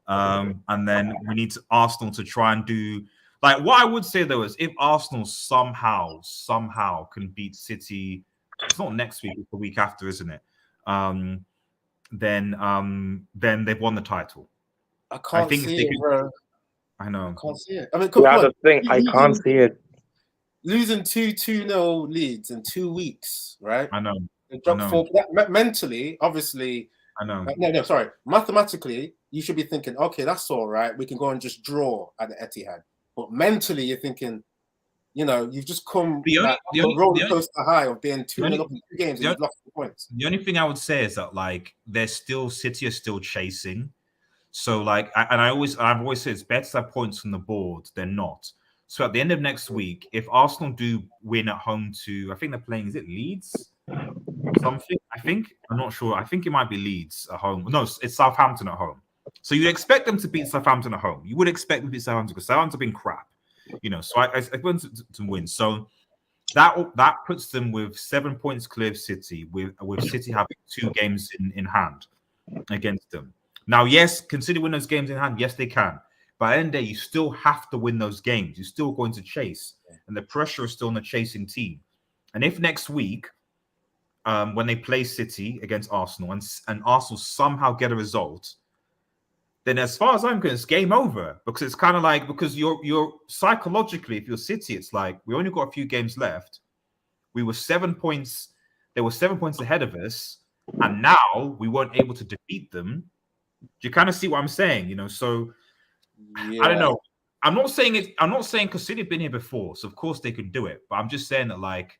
And then we need Arsenal to try and do what I would say though is if Arsenal somehow can beat City, it's not next week, it's the week after, isn't it? Then they've won the title. I can't see it, bro. I know. I can't see it. I mean, the thing, I can't see it. Losing 2-0 leads in 2 weeks, right? I know. Mentally, obviously. I know. No, sorry. Mathematically, you should be thinking, okay, that's all right. We can go and just draw at the Etihad. But mentally, you're thinking, you know, you've just come The only, like the a only, roller the only, coaster high of being 2-0 only- up in 2 games the and only, you've lost the points. the only thing I would say is that like City are still chasing. So like, I've always said it's better to have points from the board than not. So at the end of next week, if Arsenal do win at home to, I think they're playing, is it Leeds? Something, I think. I'm not sure. I think it might be Leeds at home. No, it's Southampton at home. So you'd expect them to beat Southampton at home. You would expect them to beat Southampton because Southampton have been crap. You know, so I want to win. So that puts them with 7 points clear of City, with City having 2 games in hand against them. Now, yes, consider winning those games in hand. Yes, they can. But at the end of the day, you still have to win those games. You're still going to chase. And the pressure is still on the chasing team. And if next week, when they play City against Arsenal and Arsenal somehow get a result, then as far as I'm concerned, it's game over. Because it's kind of like, because you're psychologically, if you're City, it's like, we only got a few games left. We were 7 points. They were 7 points ahead of us. And now we weren't able to defeat them. Do you kind of see what I'm saying? You know, so I don't know. I'm not saying because City have been here before, so of course they can do it. But I'm just saying that like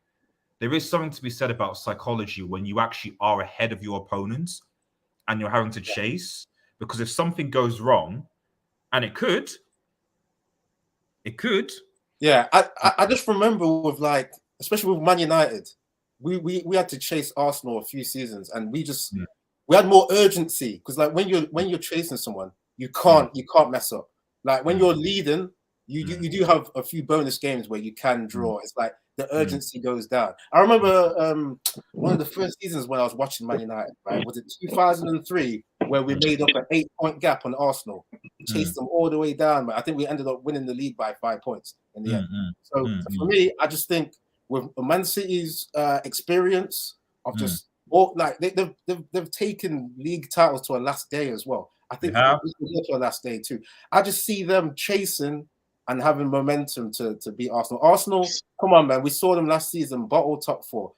there is something to be said about psychology when you actually are ahead of your opponents and you're having to chase. Because if something goes wrong, and it could. Yeah, I just remember with like, especially with Man United, we had to chase Arsenal a few seasons, and we had more urgency because like when you're chasing someone, you can't mess up. Like when you're leading, you do have a few bonus games where you can draw. It's like the urgency goes down. I remember one of the first seasons when I was watching Man United, right? Was it 2003 where we made up an 8-point gap on Arsenal, chased them all the way down, but I think we ended up winning the league by 5 points in the end. So for me, I just think with Man City's experience of just like they've taken league titles to a last day as well. I think this will go to a last day too. I just see them chasing and having momentum to beat Arsenal. Arsenal, come on, man. We saw them last season, bottle top 4.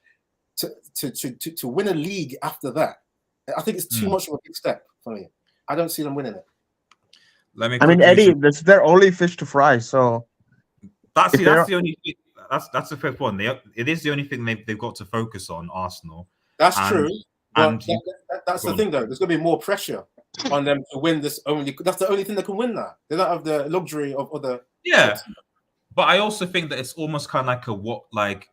To win a league after that, I think it's too much of a big step for me. I don't see them winning it. I mean, Eddie, that's their only fish to fry. So that's the only. That's the fifth one. It is the only thing they've got to focus on, Arsenal. That's true. But that's the thing, though. There's going to be more pressure on them to win this only. That's the only thing they can win now. They don't have the luxury of other. Yeah, but I also think that it's almost kind of like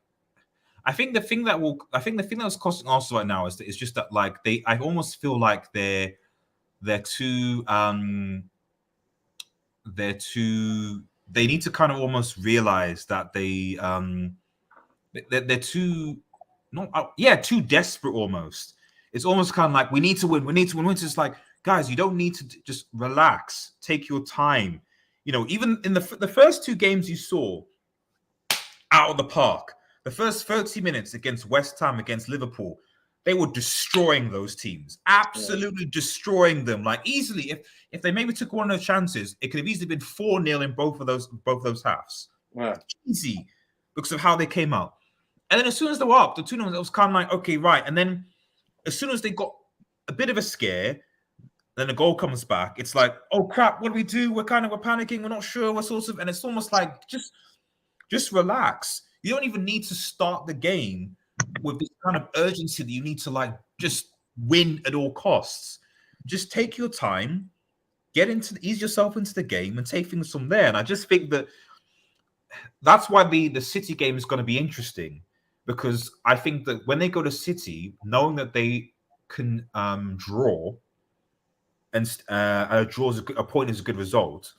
I think the thing that's costing Arsenal right now is that it's just that like I almost feel like they're too they need to kind of almost realize that they're too too desperate almost. It's almost kind of like we need to win. It's just like, guys, you don't need to just relax, take your time. You know, even in the first 2 games you saw out of the park, the first 30 minutes against West Ham, against Liverpool, they were destroying those teams, absolutely destroying them. Like easily, if they maybe took one of those chances, it could have easily been 4-0 in both of those halves. Yeah. Easy, because of how they came out. And then as soon as they were up, the 2-0, it was kind of like, okay, right. And then as soon as they got a bit of a scare, then the goal comes back. It's like, oh crap, what do we do? We're panicking. We're not sure. We're sort of, and it's almost like just relax. You don't even need to start the game with this kind of urgency that you need to like just win at all costs. Just take your time, ease yourself into the game, and take things from there. And I just think that's why the City game is going to be interesting, because I think that when they go to City, knowing that they can draw. And a point is a good result.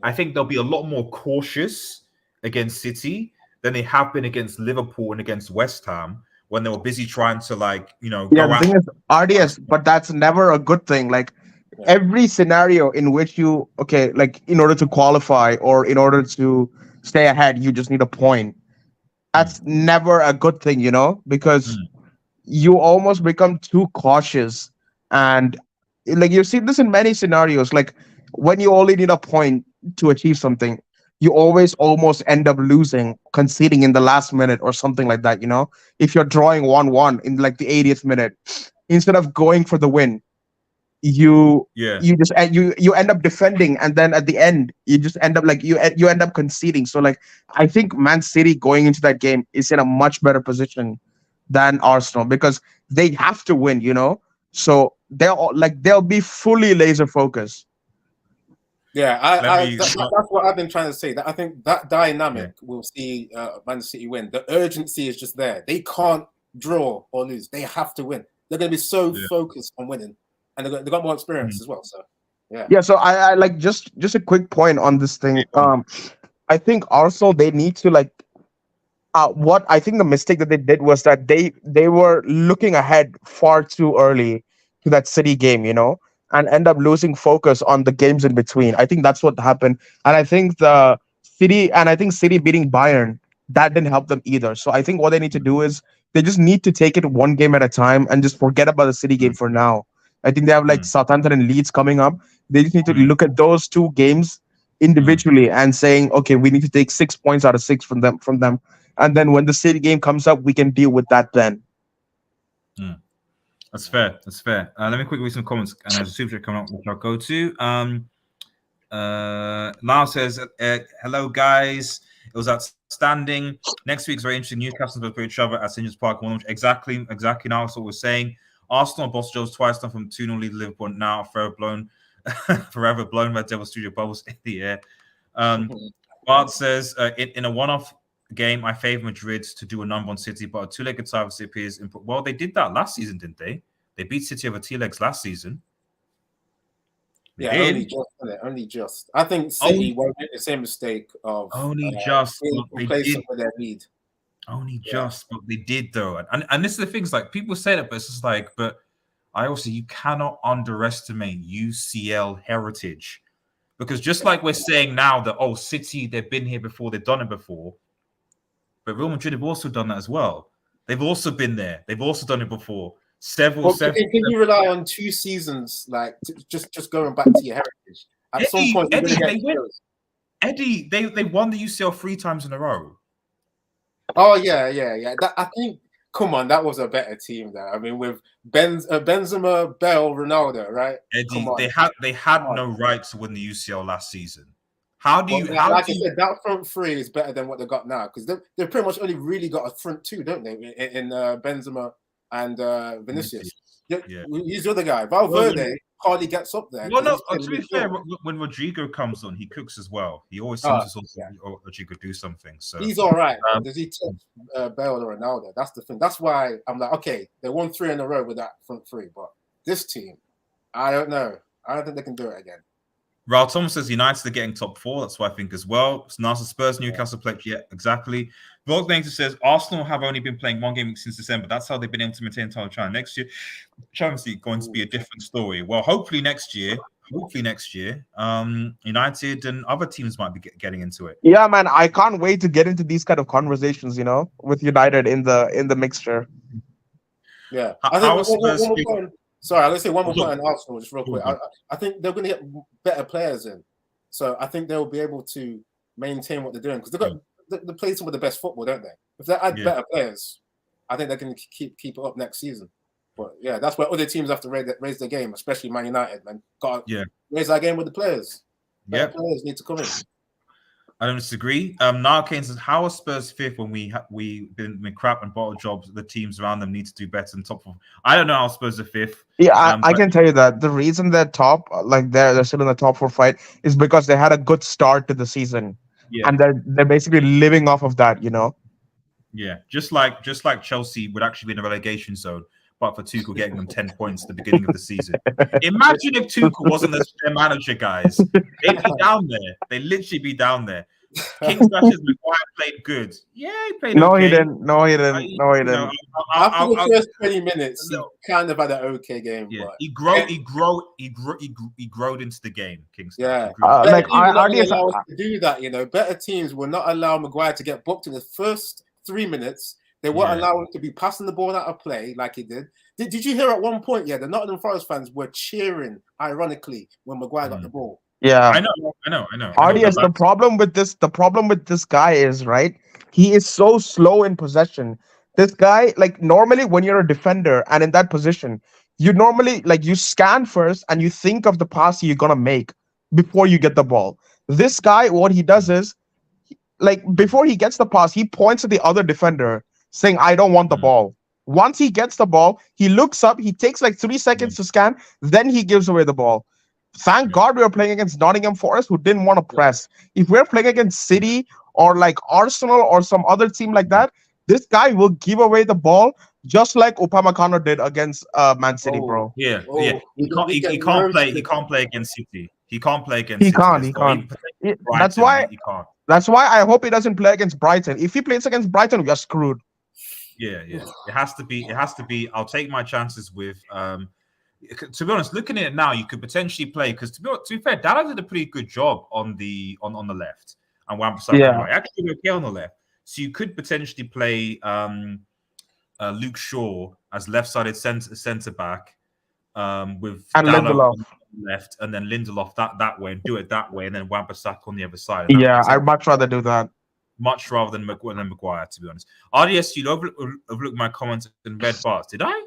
I think they'll be a lot more cautious against City than they have been against Liverpool and against West Ham when they were busy trying to go the thing is, RDS, but that's never a good thing. Like every scenario in which you like in order to qualify or in order to stay ahead, you just need a point. That's never a good thing, you know, because you almost become too cautious. And like you see this in many scenarios, like when you only need a point to achieve something, you always almost end up losing, conceding in the last minute or something like that, you know? If you're drawing 1-1 in like the 80th minute, instead of going for the win, you Yeah. you end up defending, and then at the end you just end up like you end up conceding. So like I think Man City going into that game is in a much better position than Arsenal because they have to win, so they'll be fully laser focused. Yeah, Let me. that's what I've been trying to say. That I think that dynamic will see Man City win. The urgency is just there. They can't draw or lose. They have to win. They're going to be so focused on winning, and they got more experience as well. So yeah. So I like just a quick point on this thing. I think Arsenal, they need to like what I think the mistake that they did was that they were looking ahead far too early to that City game, and end up losing focus on the games in between. I think that's what happened, and I think City beating Bayern, that didn't help them either. So I think what they need to do is they just need to take it one game at a time and just forget about the City game for now. I think they have like Southampton and Leeds coming up. They just need to look at those two games individually and saying, okay, we need to take 6 points out of 6 from them. And then when the City game comes up, we can deal with that then. That's fair. Let me quickly read some comments, and there's a super chat coming up, which I'll go to. Lyle says, hello, guys. It was outstanding. Next week's very interesting. Newcastle will play each other at St. James's Park. Exactly now. That's what we're saying. Arsenal boss Joe's twice done from 2-0 lead Liverpool, now forever blown Red Devil Studio bubbles in the air. Bart says, in a one-off game, I favor Madrid to do a number on City, but a two-legged tie for City appears important. Well, they did that last season, didn't they? They beat City over two legs last season. Yeah, only just. I think City won't make the same mistake of replacing with their lead. Only just, but they did though. And this is the things, like people say that, but it's just like, but I also, you cannot underestimate UCL heritage, because just like we're saying now that, City, they've been here before, they've done it before, but Real Madrid have also done that as well. They've also been there. They've also done it before. Can you rely on 2 seasons, like just going back to your heritage? At some point, they won the UCL 3 times in a row. Oh yeah. I think. Come on, that was a better team there. I mean, with Benzema, Bell, Ronaldo, right? Eddie, they had no right to win the UCL last season. I said, that front 3 is better than what they got now, because they've pretty much only really got a front 2, don't they? In Benzema and Vinicius. He's the other guy. Valverde hardly gets up there. Well, no, to be fair, when Rodrigo comes on, he cooks as well. He always seems to Rodrigo do something. So he's all right. Does he touch Bale or Ronaldo? That's the thing. That's why I'm like, okay, they won 3 in a row with that front 3, but this team, I don't know. I don't think they can do it again. Raul Thomas says United are getting top 4. That's what I think as well. Narcissus Spurs, Newcastle play. Yeah, exactly. Volkswagen says Arsenal have only been playing 1 game since December. That's how they've been able to maintain title challenge. Next year, Champions League going to be a different story. Well, hopefully next year, United and other teams might be getting into it. Yeah, man, I can't wait to get into these kind of conversations. With United in the mixture. Yeah, I think Sorry, let's say one more point on Arsenal, just real quick. I think they're going to get better players in, so I think they'll be able to maintain what they're doing, because they play some of the best football, don't they? If they add better players, I think they can keep it up next season. But yeah, that's where other teams have to raise their game, especially Man United. Man, got to raise that game with the players. Players need to come in. I don't disagree. Niall Kane says, how are Spurs 5th when we've been crap and bottle jobs? The teams around them need to do better than top 4. I don't know how Spurs are 5th. Yeah, I can tell you that the reason they're top, like they're still in the top 4 fight, is because they had a good start to the season, and they're basically living off of that. Yeah, just like Chelsea would actually be in a relegation zone, but for Tuchel getting them 10 points at the beginning of the season. Imagine if Tuchel wasn't their manager, guys. They'd be down there. They'd literally be down there. King's Maguire played good. Yeah, he played okay. He didn't. No, he didn't. After the first 20 minutes, he kind of had an okay game. Yeah, but he growed into the game, King's. Yeah, I to do that. Better teams will not allow Maguire to get booked in the first 3 minutes. They won't allow him to be passing the ball out of play like he did. Did you hear at one point? Yeah, the Nottingham Forest fans were cheering, ironically, when Maguire got the ball. Yeah, I know. RDS, the problem with this guy is, right, he is so slow in possession. This guy, like, normally when you're a defender and in that position, you normally like you scan first and you think of the pass you're gonna make before you get the ball. This guy, what he does is like before he gets the pass, he points at the other defender saying, I don't want the Mm. ball. Once he gets the ball, he looks up, he takes like 3 seconds to scan, then he gives away the ball. Thank God we were playing against Nottingham Forest who didn't want to press. If we're playing against City or like Arsenal or some other team like that, this guy will give away the ball just like Upamecano did against Man City, Oh, bro. Yeah, oh, He can't. we get He can't play. He roasted. can't play against City. He can't play against He City. can't, he Or can't. even That's Brighton. why He can't. that's why I hope he doesn't play against Brighton. If he plays against Brighton, we are screwed. Yeah. It has to be. It has to be. I'll take my chances with. To be honest, looking at it now, you could potentially play because to be fair, Dalot did a pretty good job on the left and Wan-Bissaka on the right. Actually, okay on the left. So you could potentially play Luke Shaw as left-sided centre back with And Dalot Lindelof. on the left, and then Lindelof that way, and do it that way, and then Wan-Bissaka on the other side. Yeah, I'd much rather do that. Much rather than Maguire, to be honest. RDS, you overlooked my comments in red bars. Did I?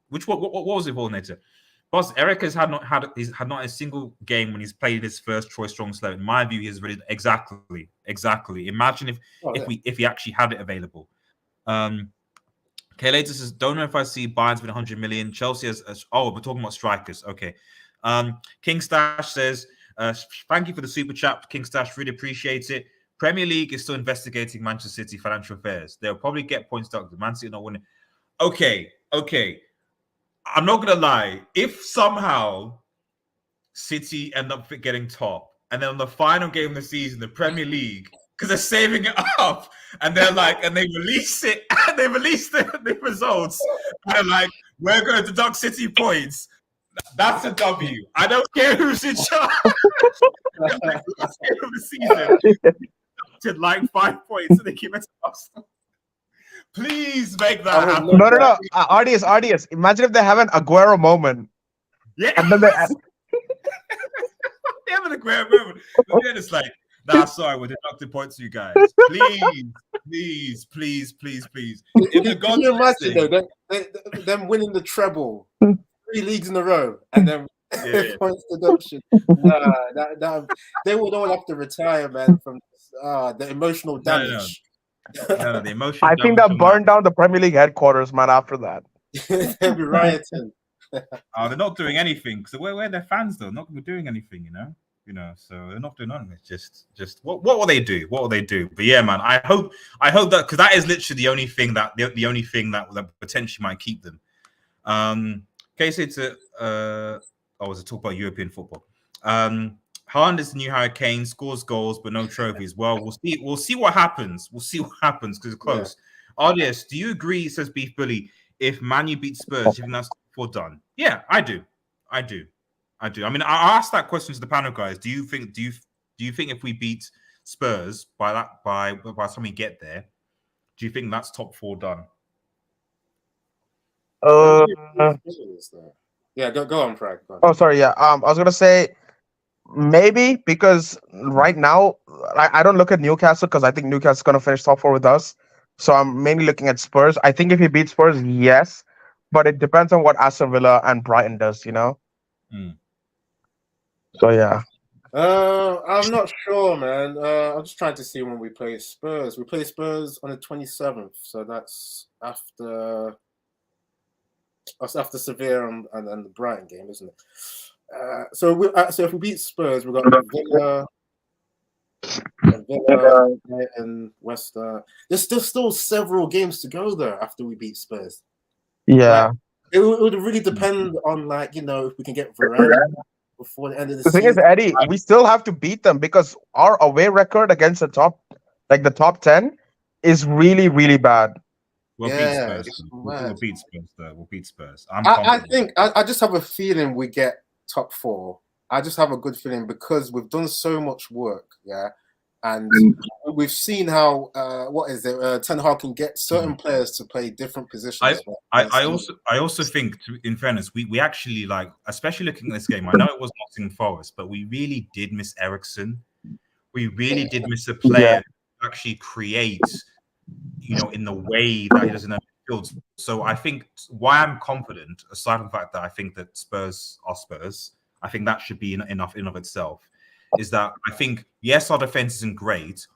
What was it, coordinator? Boss, Erik has had not a single game when he's played his first choice strong slow. In my view, he has really exactly. Imagine if he actually had it available. Okay, later says, don't know if I see Bayern's with 100 million. Chelsea has we're talking about strikers. Okay. King Stash says, thank you for the super chat, King Stash. Really appreciate it. Premier League is still investigating Manchester City financial affairs. They'll probably get points deducted. Man City not winning. Okay. I'm not gonna lie. If somehow City end up getting top, and then on the final game of the season, the Premier League, because they're saving it up, and they're like, and they release it, and they release the results, and they're like, we're going to deduct City points. That's a W. I don't care who's in charge. Last game of the season, deducted like 5 points, and they give it to Arsenal. Please make that happen. No. RDS. Imagine if they have an Aguero moment. Yeah. And then they they have an Aguero moment. But then it's like, nah, sorry, we're deducting points to you guys. Please. If the Can you imagine though, them winning the treble 3 leagues in a row and then points deduction? Nah, they would all have to retire, man, from the emotional damage. No, the emotion. I think they'll burn down the Premier League headquarters, man, after that. They'll be rioting. They're not doing anything. So where are their fans though? Not doing anything, so they're not doing nothing. It's just what will they do? But yeah, man, I hope that, because that is literally the only thing that potentially might keep them. Okay, so it's was a talk about European football. Haaland is the new Harry Kane, scores goals but no trophies. Well, we'll see what happens. Because it's close. Yeah. RDS, do you agree, says Beef Bully, if Man U beat Spurs, you think that's for done? Yeah, I do. I mean, I asked that question to the panel guys. Do you think if we beat Spurs by the time we get there, do you think that's top 4 done? Yeah, go on, Frank. Oh, sorry. Yeah. I was gonna say maybe, because right now I don't look at Newcastle because I think Newcastle's gonna finish top 4 with us. So I'm mainly looking at Spurs. I think if he beats Spurs, yes, but it depends on what Aston Villa and Brighton does. So yeah. I'm not sure, man. I'm just trying to see when we play Spurs. We play Spurs on the 27th, so that's after Sevilla and the Brighton game, isn't it? So if we beat Spurs, we've got Villa and West. There's still several games to go there after we beat Spurs. Yeah. It would really depend on if we can get Varane before the end of the season. The thing is, Eddie, we still have to beat them because our away record against the top 10 is really, really bad. We'll beat Spurs. We'll beat Spurs, though. We'll beat Spurs. I think I just have a feeling we get top 4. I just have a good feeling because we've done so much work, and we've seen how Ten Hag can get certain players to play different positions. I also think, in fairness, we actually, especially looking at this game. I know it was Nottingham Forest, but we really did miss Eriksen. We really did miss a player to actually create, in the way that he does in the midfield. So I think why I'm confident, aside from the fact that I think that Spurs are Spurs, I think that should be enough in of itself, is that I think, yes, our defense isn't great,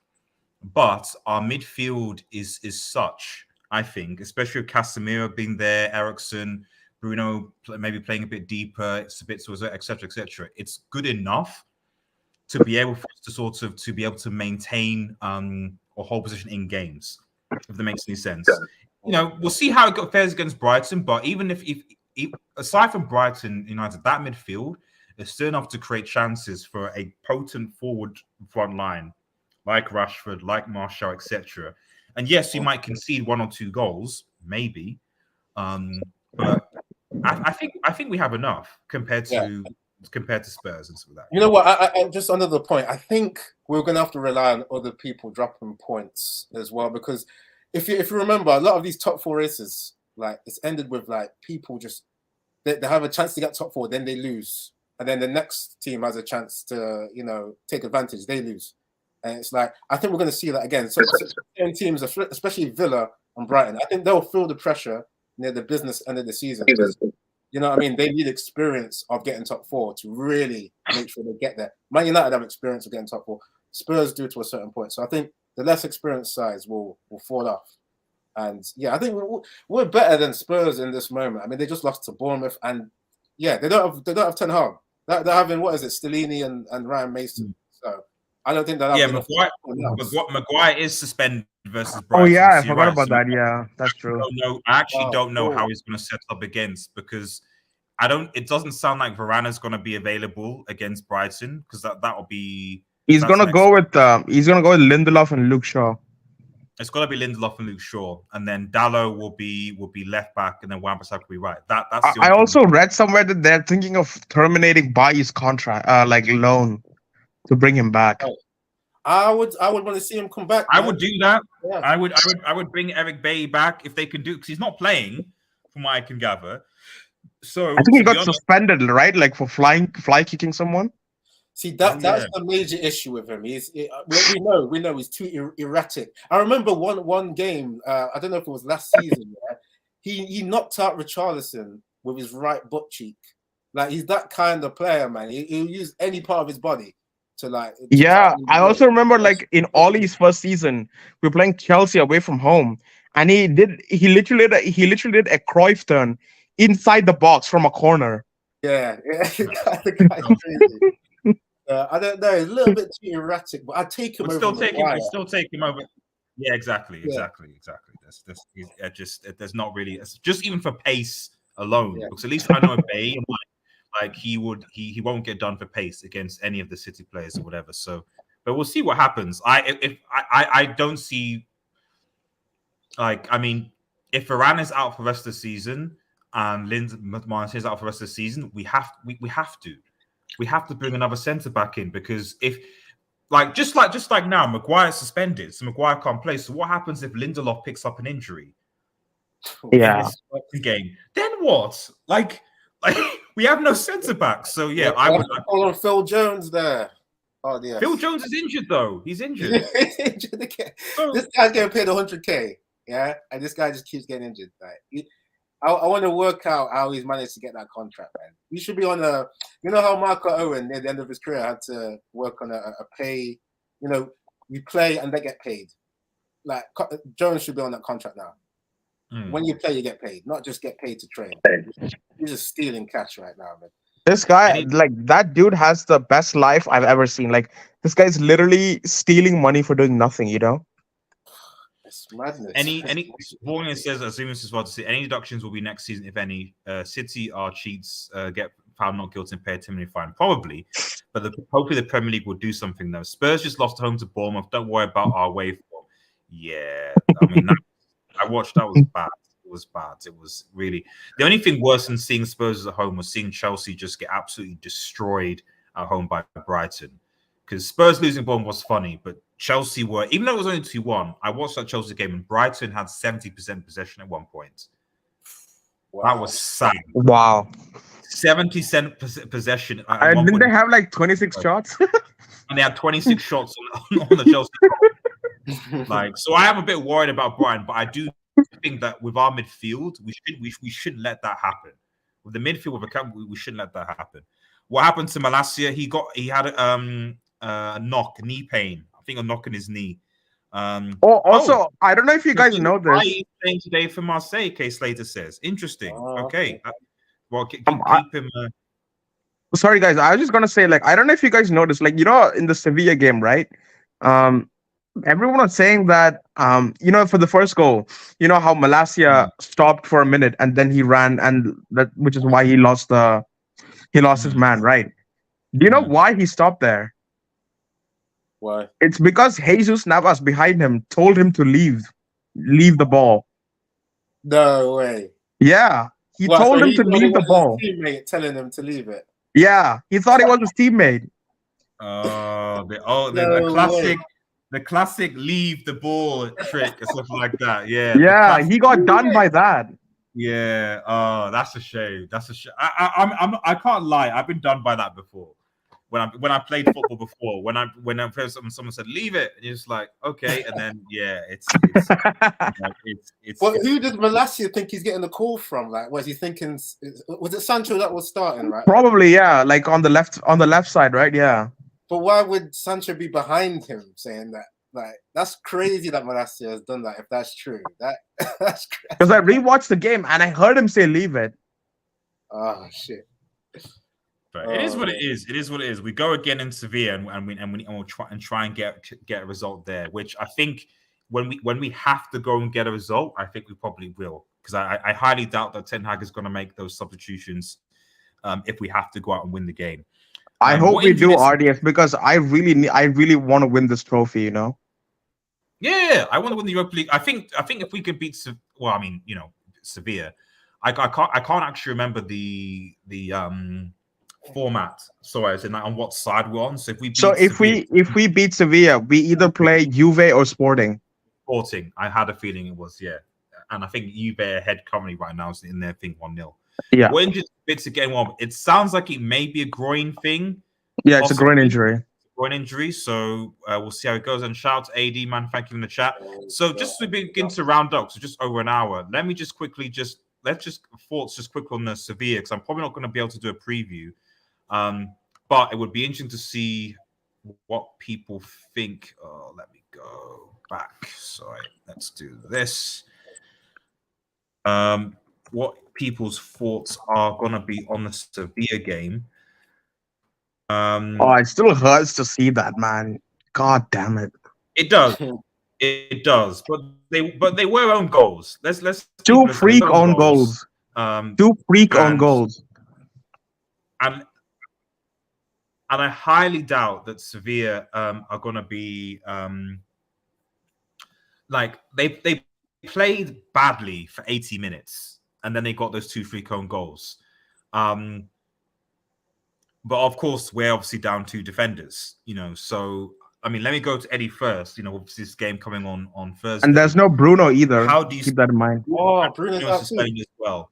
but our midfield is such, I think, especially with Casemiro being there, Ericsson, Bruno maybe playing a bit deeper, Sabitzer, etc., etc. It's good enough to be able to maintain or hold position in games, if that makes any sense. You know, we'll see how it fares against Brighton, but even if aside from Brighton United, that midfield is still enough to create chances for a potent forward front line like Rashford, like Martial, etc. And yes, you might concede 1 or 2 goals, maybe, but I think we have enough compared to Spurs and stuff like that. You know what? I just another point. I think we're going to have to rely on other people dropping points as well, because if you remember, a lot of these top 4 races, like, it's ended with like people just they have a chance to get top 4, then they lose, and then the next team has a chance to take advantage, they lose, and it's like I think we're going to see that again. So certain teams, especially Villa and Brighton, I think they'll feel the pressure near the business end of the season. You know what I mean? They need experience of getting top 4 to really make sure they get there. Man United have experience of getting top 4. Spurs do to a certain point. So I think the less experienced sides will fall off. And yeah, I think we're better than Spurs in this moment. I mean, they just lost to Bournemouth, and yeah, they don't have Ten Hag. They're having, what is it, Stellini and Ryan Mason. So I don't think that. Yeah, Maguire is suspended versus Brighton. Oh yeah, I so forgot about that. Yeah, that's true. I actually don't know how he's going to set up against, because it doesn't sound like Varana's going to be available against Brighton, because that'll be. He's gonna go with Lindelof and Luke Shaw. It's got to be Lindelof and Luke Shaw, and then Dalot will be left back, and then Wan-Bissaka will be right. That's. I also read somewhere that they're thinking of terminating Bailly's contract, like loan, to bring him back. Oh. I would want to see him come back. Man. I would do that. Yeah. I would bring Eric Bailly back if they can do, because he's not playing, from what I can gather. So I think he got suspended, right? Like for fly kicking someone. See, that's the major issue with him. We know he's too erratic. I remember one game. I don't know if it was last season. Yeah? He knocked out Richarlison with his right butt cheek. Like, he's that kind of player, man. He'll use any part of his body to like. Yeah, I also remember like in Ollie's first season, we were playing Chelsea away from home, and he literally did a Cruyff turn inside the box from a corner. Yeah. The guy's crazy. I don't know. He's a little bit too erratic, but I'd take him over. We'd still take him over. Yeah, exactly. There's not really. It's just even for pace alone, because at least I know Bay, like he won't get done for pace against any of the City players or whatever. So, but we'll see what happens. I don't see. Like, I mean, if Varane is out for the rest of the season and Martinez is out for the rest of the season, we have to bring another centre back in, because if just like now, Maguire's suspended, so Maguire can't play. So what happens if Lindelof picks up an injury? Yeah. Game. Then what? Like we have no centre back. So yeah, I would call on Phil Jones there. Oh yeah. Phil Jones is injured though. He's injured. So, this guy's getting paid 100K. Yeah, and this guy just keeps getting injured. Like, I want to work out how he's managed to get that contract, man. He should be on a, you know how Marco Owen near the end of his career had to work on a pay, you play and they get paid. Like, Jones should be on that contract now. When you play, you get paid, not just get paid to train. You're just stealing cash right now, man. This guy, like, that dude has the best life I've ever seen. Like, this guy's literally stealing money for doing nothing, It's madness. Any Warning says, assuming this is what to say, any deductions will be next season, if any. City are cheats, get found not guilty and pay a 10 million fine, probably. But hopefully the Premier League will do something though. Spurs just lost home to Bournemouth. Don't worry about our way form. Yeah, I mean, I watched. That was bad. It was bad. It was really the only thing worse than seeing Spurs at home was seeing Chelsea just get absolutely destroyed at home by Brighton. Because Spurs losing Bournemouth was funny, but Chelsea were, even though it was only 2-1, I watched that Chelsea game and Brighton had 70% possession at one point. Wow. That was sad. Wow. 70% possession. And didn't they have like 26 shots? And they had 26 shots on the Chelsea goal. Like, so I am a bit worried about Brighton, but I do think that with our midfield, we shouldn't let that happen. With the midfield with a camp, we shouldn't let that happen. What happened to Malacia? He had a knee pain. I think a knock in his knee. Also, I don't know if you guys know this. He's playing today for Marseille, K Slater says. Interesting. Okay. Well, keep him. Sorry, guys. I was just gonna say, like, I don't know if you guys noticed, like, in the Sevilla game, right? Everyone was saying that, for the first goal, how Malacia stopped for a minute and then he ran, and which is why he lost his man, right? Do you know why he stopped there? Why? It's because Jesus Navas behind him told him to leave the ball. No way. Yeah, he told him to leave the ball. His teammate telling him to leave it. Yeah, he thought it was his teammate. The classic leave the ball trick or something like that. Yeah. Yeah, he got done by that. Yeah. Oh, that's a shame. That's a shame. I can't lie. I've been done by that before. When I played football before, when someone said leave it, and you're just like, okay, and then it's Well, who did Malacia think he's getting the call from? Like, was he thinking? Was it Sancho that was starting? Right? Probably, yeah. Like on the left side, right? Yeah. But why would Sancho be behind him saying that? Like, that's crazy that Malacia has done that. If that's true, that's crazy. Because I rewatched the game and I heard him say leave it. Oh shit. But it is what it is. It is what it is. We go again in Sevilla, and we'll try and get a result there. Which I think when we have to go and get a result, I think we probably will, because I highly doubt that Ten Hag is going to make those substitutions if we have to go out and win the game. I hope we do, RDS, because I really want to win this trophy. Yeah, I want to win the Europa League. I think if we could beat, Sevilla, I can't actually remember the format. So as in on what side we're on. So if we beat Sevilla, we either play Juve or Sporting. Sporting. I had a feeling it was, yeah. And I think Juve ahead currently right now is in their thing 1-0. Yeah. We're injured bits again. Well, it sounds like it may be a groin thing. Yeah, it's a groin injury. So we'll see how it goes. And shout out to AD, man. Thank you in the chat. So just to begin to round up, so just over an hour, let me just quickly thoughts just quick on the Sevilla, because I'm probably not going to be able to do a preview. But it would be interesting to see what people think. Oh, let me go back. Sorry, let's do this. What people's thoughts are going to be on the Sevilla game. It still hurts to see that, man. God damn it. It does. It does. But they were own goals. Let's two freak own goals. Two freak own goals. And I highly doubt that Sevilla are going to be like they played badly for 80 minutes, and then they got those two free own goals. But of course, we're obviously down two defenders, So I mean, let me go to Eddie first. With this game coming on Thursday, and there's no Bruno either. How do you keep that in mind? Oh, Bruno's suspended as well.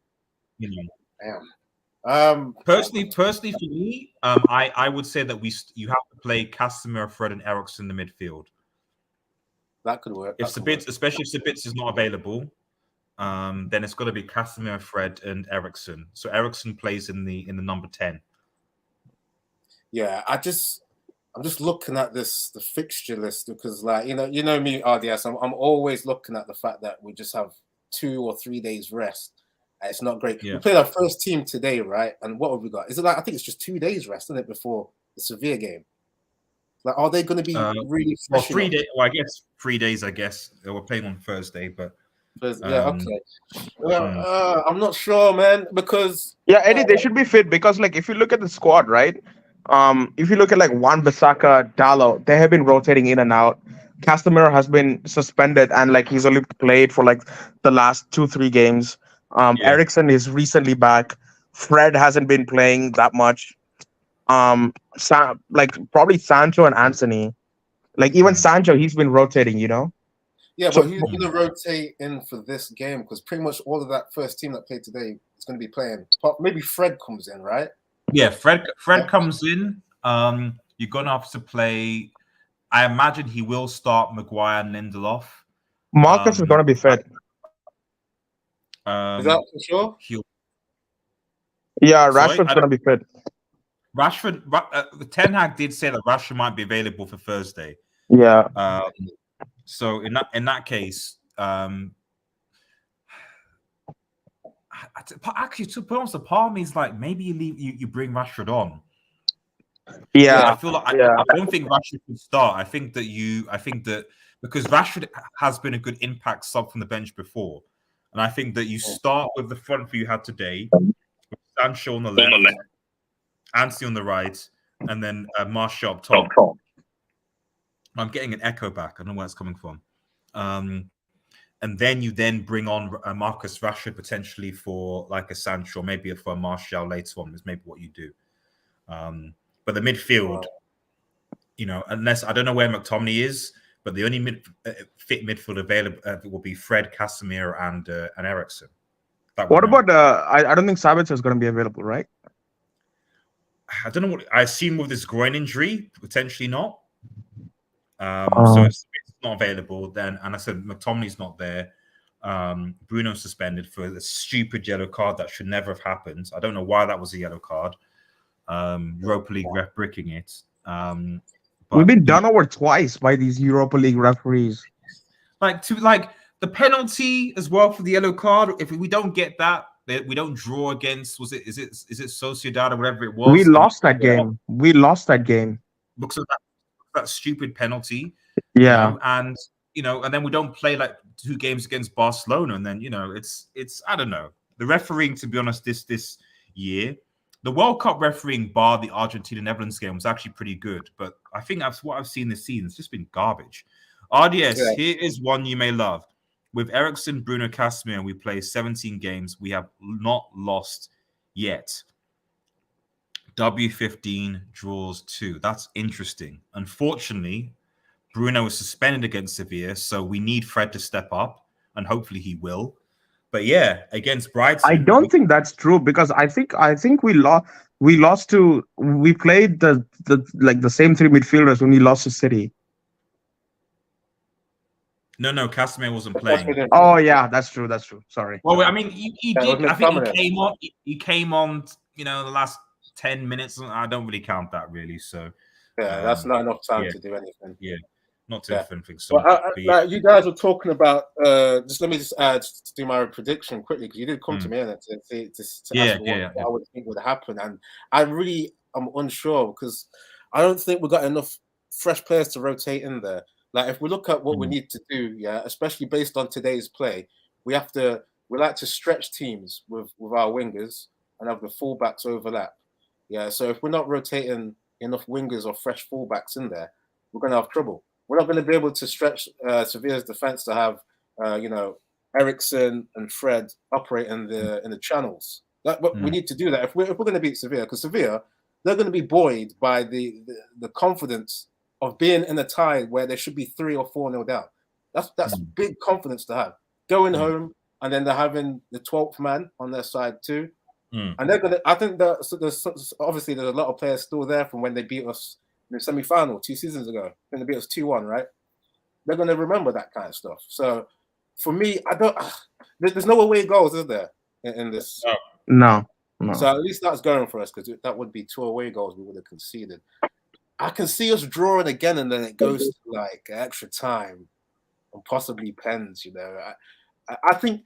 Damn. Personally for me, I would say that you have to play Casemiro, Fred, and Eriksen in the midfield. That could work. Especially if Sabitz is not available, then it's got to be Casemiro, Fred, and Eriksen. So Eriksen plays in the number 10. Yeah, I'm just looking at the fixture list, because, like, you know me, RDS. I'm always looking at the fact that we just have 2 or 3 days rest. It's not great. Yeah. We played our first team today, right? And what have we got? Is it like, I think it's just 2 days rest, isn't it, before the Sevilla game? Like, are they going to be really fresh? 3 days. Well, I guess 3 days. I guess they were playing on Thursday, but yeah, okay. I'm not sure, man, because Eddie, they should be fit, because, like, if you look at the squad, right? If you look at like Wan-Bissaka, Dalot, they have been rotating in and out. Casemiro has been suspended, and like he's only played for like the last 2-3 games. Eriksen is recently back. Fred hasn't been playing that much. Probably Sancho and Antony. Like even Sancho, he's been rotating, Yeah, but who's going to rotate in for this game? Because pretty much all of that first team that played today is going to be playing. Maybe Fred comes in, right? Yeah, Fred comes in. You're going to have to play. I imagine he will start Maguire and Lindelof. Marcus is going to be fit. Is that for sure? He'll. Yeah, Sorry, Rashford's gonna be fit. Rashford. Ten Hag did say that Rashford might be available for Thursday. Yeah. So in that case, actually, to be honest, the part of me is like maybe you bring Rashford on. Yeah. I feel like I don't think Rashford should start. I think that because Rashford has been a good impact sub from the bench before, and I think that you start with the front three you had today, with Sancho on the left, Antony on the right, and then Martial up top. I'm getting an echo back. I don't know where it's coming from. And then you bring on Marcus Rashford potentially for like a Sancho, maybe for a Martial later on is maybe what you do. But the midfield, unless I don't know where McTominay is, but the only fit midfield available will be Fred, Casemiro, and Eriksen. What about I don't think Sabitzer is going to be available, right? I don't know what I assume with this groin injury, potentially not. So it's not available then, and I said McTominay's not there. Bruno's suspended for the stupid yellow card that should never have happened. I don't know why that was a yellow card. Europa League ref bricking it. We've been done over twice by these Europa League referees. Like the penalty as well for the yellow card. If we don't get that, we don't draw against. Is it Sociedad or whatever it was? We lost that game. We lost that game because of that stupid penalty. Yeah, and then we don't play like 2 games against Barcelona, and then it's I don't know. The refereeing, to be honest, this year, the World Cup refereeing bar the Argentina-Netherlands game was actually pretty good, but I think that's what I've seen this season. It's just been garbage. RDS, Here is one you may love. With Eriksen, Bruno, Casemiro, we play 17 games. We have not lost yet. W15 draws 2. That's interesting. Unfortunately, Bruno was suspended against Sevilla, so we need Fred to step up, and hopefully he will. But yeah, against Brighton, I don't think that's true because I think we lost. We played the same 3 midfielders when we lost to City. No, Casemiro wasn't playing. Oh yeah, that's true. Sorry. Well, I mean, he did. I think he came on. The last 10 minutes. I don't really count that really. So yeah, that's not enough time to do anything. Yeah, not to do anything. So like you guys were talking about. Let me add to do my prediction quickly because you did come to me and to ask what I would think would happen, and I really am unsure because I don't think we've got enough fresh players to rotate in there. Like if we look at what we need to do, especially based on today's play, we like to stretch teams with our wingers and have the fullbacks overlap. Yeah, so if we're not rotating enough wingers or fresh fullbacks in there, we're going to have trouble. We're not going to be able to stretch Sevilla's defense to have Eriksen and Fred operate in the channels. We need to do that if we're going to beat Sevilla, because Sevilla, they're going to be buoyed by the confidence of being in a tie where there should be 3 or 4-0 down. That's big confidence to have. Going home, and then they're having the 12th man on their side too. And they're gonna. I think that there's obviously a lot of players still there from when they beat us in the semi-final 2 seasons ago. When they beat us 2-1, right? They're gonna remember that kind of stuff. So for me, I don't. There's no away goals, is there, in this? No. So at least that's going for us because that would be 2 away goals we would have conceded. I can see us drawing again, and then it goes to like extra time and possibly pens. I think.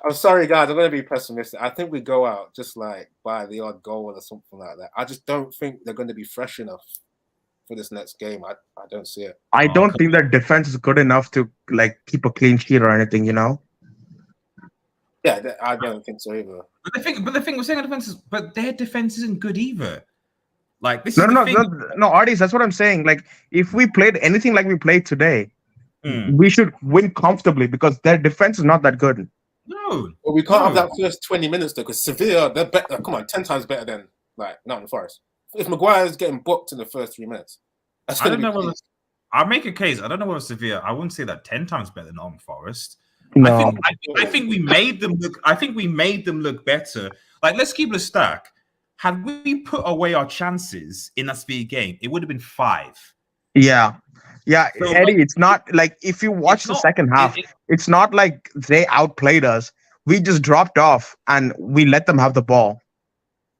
I'm sorry, guys. I'm going to be pessimistic. I think we go out just like by the odd goal or something like that. I just don't think they're going to be fresh enough for this next game. I don't see it. I don't think their defense is good enough to like keep a clean sheet or anything. Yeah, I don't think so either. But the thing we're saying defense is, but their defense isn't good either. Like this no, Artis, that's what I'm saying. Like if we played anything like we played today, we should win comfortably because their defense is not that good. No, well, we can't have that first 20 minutes though, because Sevilla, they're better. Come on, 10 times better than like Nottingham Forest. If Maguire's getting booked in the first 3 minutes, that's I don't know whether I'll make a case. I don't know whether Sevilla. I wouldn't say that 10 times better than Nottingham Forest. No. I think we made them look. I think we made them look better. Like let's keep it a stack. Had we put away our chances in that Sevilla game, it would have been 5. Yeah. So, Eddie, it's not like if you watch the second half, it's not like they outplayed us. we just dropped off and we let them have the ball.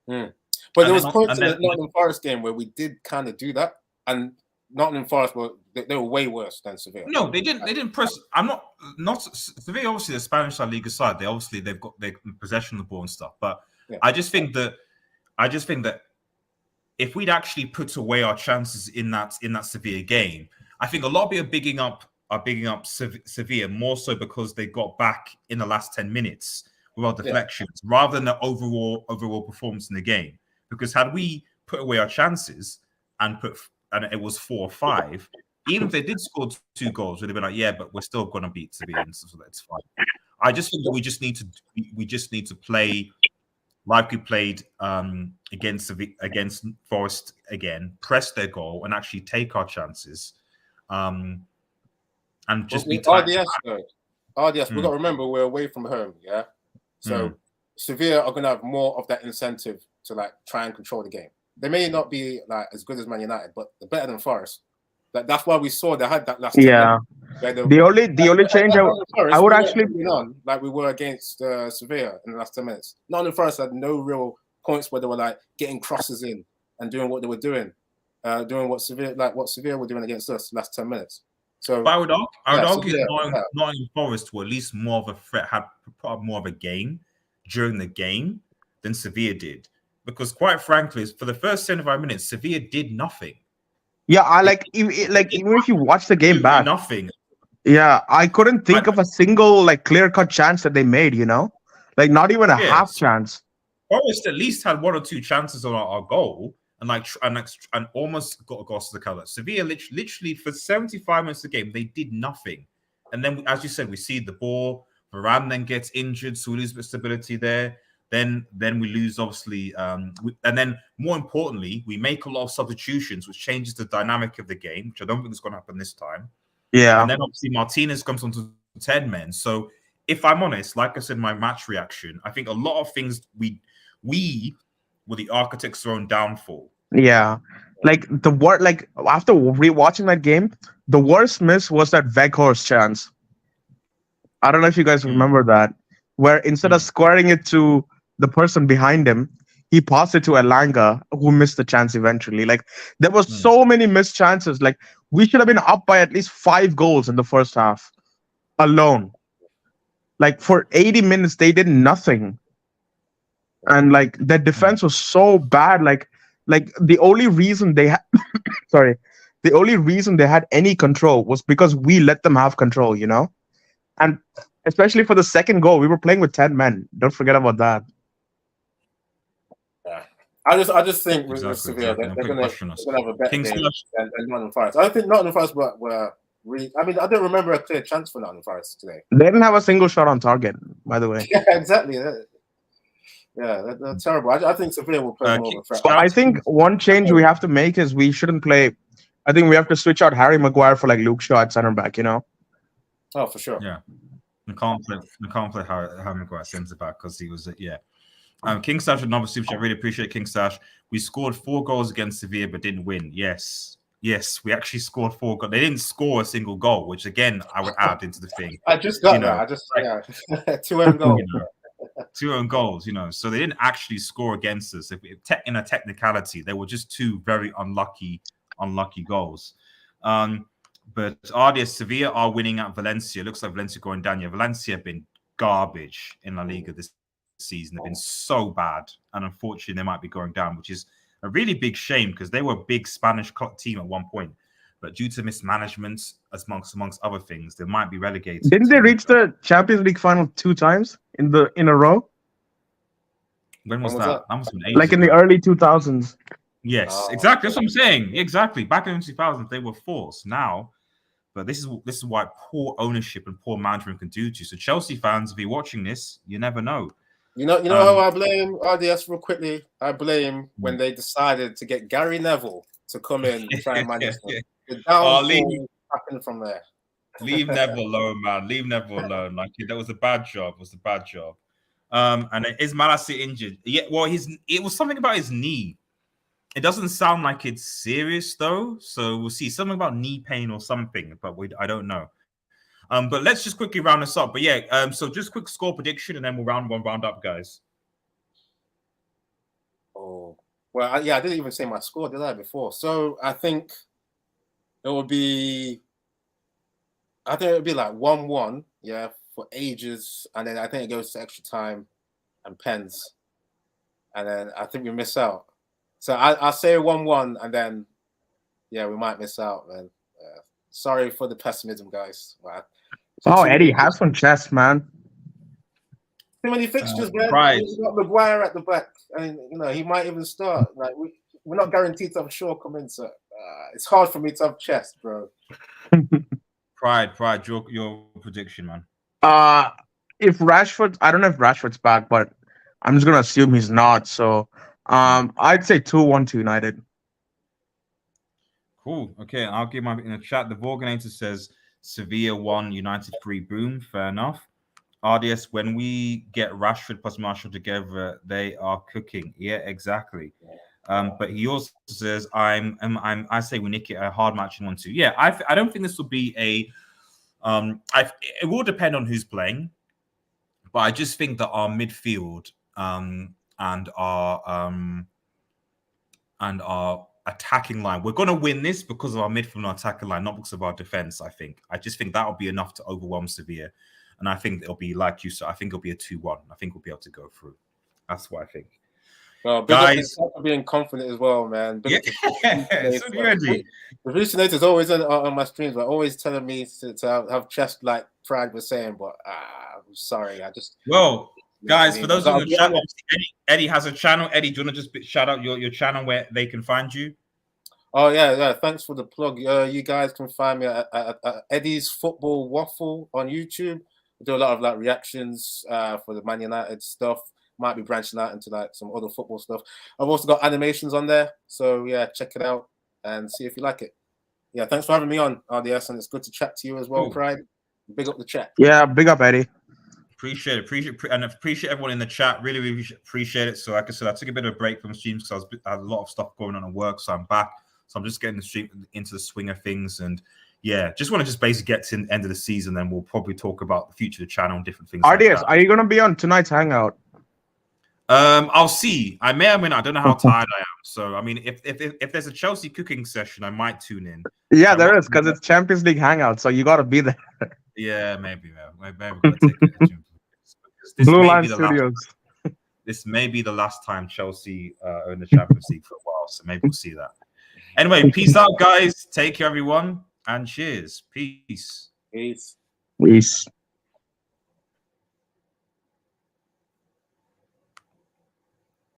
But there was points and in the Nottingham Forest game where we did kind of do that, and Nottingham Forest they were way worse than Sevilla. No, they didn't. They didn't press. I'm not Sevilla. Obviously, the Spanish La Liga side. They've got their possession of the ball and stuff. But I just think that if we'd actually put away our chances in that Sevilla game, I think a lot of people are bigging up Sevilla more so because they got back in the last 10 minutes with our deflections rather than the overall performance in the game. Because had we put away our chances and it was 4 or 5, even if they did score 2 goals, we'd have been like, yeah, but we're still going to beat Sevilla, so that's fine. I just think that we just need to play like we played against Forest again, press their goal and actually take our chances, and just be RDS. RDS, we've got to remember we're away from home, yeah. So Sevilla are going to have more of that incentive to like try and control the game. They may not be like as good as Man United, but they're better than Forest. That's why we saw they had that last. Yeah. The only change I would actually on like we were against Sevilla in the last 10 minutes. Nottingham Forest had no real points where they were like getting crosses in and doing what they were doing, doing what Sevilla were doing against us last 10 minutes. So but I would argue Nottingham Forest were at least more of a threat, had more of a game during the game than Sevilla did. Because quite frankly, for the first 75 minutes, Sevilla did nothing. Yeah, even if you watch the game back, nothing. Yeah, I couldn't think of a single like clear-cut chance that they made. Like not even a half chance. Forest at least had 1 or 2 chances on our goal, and almost got a goal to the cover. Sevilla literally for 75 minutes of the game they did nothing, and then as you said, we see the ball. Varane then gets injured, so we lose a bit of stability there. Then we lose, obviously, and then more importantly, we make a lot of substitutions, which changes the dynamic of the game, which I don't think is going to happen this time. Yeah. And then obviously Martinez comes on to 10 men. So if I'm honest, like I said, my match reaction, I think a lot of things we were the architects of our own downfall. Yeah. Like after rewatching that game, the worst miss was that Weghorst chance. I don't know if you guys remember that, where instead of squaring it to the person behind him, he passed it to Elanga, who missed the chance eventually. Like there was so many missed chances. Like we should have been up by at least 5 goals in the first half alone. Like for 80 minutes, they did nothing. And like their defense was so bad. Like the only reason they had the only reason they had any control was because we let them have control, And especially for the second goal, we were playing with 10 men. Don't forget about that. Yeah, I just think with Sevilla, they're going to have a better game than Nottingham Forest. I don't think Nottingham Forest were really. I mean, I don't remember a clear chance for Nottingham Forest today. They didn't have a single shot on target, by the way. Yeah, exactly. Yeah, they're terrible. I think Sevilla will play more of a threat. So I think one change we have to make is we shouldn't play. I think we have to switch out Harry Maguire for like Luke Shaw at center back. Oh, for sure. Yeah. We can't play Harry Maguire centre back because he was King Stash and obviously, which I really appreciate. King Stash, we scored 4 goals against Sevilla but didn't win. Yes, we actually scored 4 goals. They didn't score a single goal, which again I would add into the thing. I just got that. I just 2 own goals. 2 own goals. So they didn't actually score against us. In a technicality, they were just 2 very unlucky goals. But RDS Sevilla are winning at Valencia. Looks like Valencia going down. Yeah, Valencia have been garbage in La Liga this season. They've been so bad. And unfortunately, they might be going down, which is a really big shame because they were a big Spanish team at one point. But due to mismanagement, amongst other things, they might be relegated. Didn't they reach the Champions League final 2 times in a row? When was that? That must have been like in the early 2000s. Yes, exactly. That's what I'm saying. Exactly. Back in the 2000s, they were forced. Now, but this is what poor ownership and poor management can do to you. So Chelsea fans, if you're watching this, you never know. You know how I blame RDS real quickly? I blame when they decided to get Gary Neville to come in and try and manage them. The downfall happened from there. Leave Neville alone, man. Leave Neville alone. Like that was a bad job. And is Malacia injured? Yeah. Well, it was something about his knee. It doesn't sound like it's serious though, so we'll see. Something about knee pain or something, but I don't know. But let's just quickly round this up. But yeah, so just quick score prediction, and then we'll round up, guys. Oh, well, I didn't even say my score, did I, before? So I think it would be like 1-1, yeah, for ages, and then I think it goes to extra time and pens, and then I think we miss out. So I'll say 1-1, and then yeah, we might miss out, man. Sorry for the pessimism, guys. Oh, Eddie, have some chest, man. Too many fixtures, man. Right. We've got Maguire at the back, and he might even start. Like we're not guaranteed to have Shaw come in, so it's hard for me to have chest, bro. Pride, your prediction, man. If Rashford, I don't know if Rashford's back, but I'm just gonna assume he's not. So, I'd say 2-1 to United. Cool. Okay, I'll give my in the chat. The Vorganator says Sevilla 1, United 3. Boom. Fair enough. RDS, when we get Rashford plus Marshall together, they are cooking. Yeah, exactly. But he also says, I say we nick it a hard match in 1-2. Yeah, I don't think this will be a. It will depend on who's playing, but I just think that our midfield and our attacking line, we're going to win this because of our midfield and our attacking line, not because of our defense. I just think that will be enough to overwhelm Sevilla. And I think it'll be like you said. I think it'll be a 2-1. I think we'll be able to go through. That's what I think. Well, guys, for being confident as well, man. Yeah, so the hallucinator's always on my streams, but always telling me to have chest like Pride was saying. But I'm sorry, guys, for those in the chat, Eddie has a channel. Eddie, do you want to just shout out your channel where they can find you? Oh yeah. Thanks for the plug. You guys can find me at Eddie's Football Waffle on YouTube. I do a lot of like reactions for the Man United stuff. Might be branching out into like some other football stuff. I've also got animations on there, so yeah, check it out and see if you like it. Yeah, thanks for having me on, RDS, and it's good to chat to you as well, Pride. Big up the chat. Yeah, big up, Eddie. Appreciate everyone in the chat. Really appreciate it. So, like I said, I took a bit of a break from streams because I had a lot of stuff going on at work, so I'm back. So I'm just getting the stream into the swing of things, and yeah, just want to basically get to the end of the season. Then we'll probably talk about the future of the channel and different things. RDS, are you going to be on tonight's hangout? I'll see. I may or may not. I don't know how tired I am. So, I mean, if there's a Chelsea cooking session, I might tune in. Yeah, there is, because it's Champions League hangout, so you got to be there. Yeah, maybe we're going to take it. Blue Line Studios. This may be the last time Chelsea are in the Champions League for a while, so maybe we'll see that. Anyway, peace out, guys. Take care, everyone, and cheers. Peace. Peace. Peace.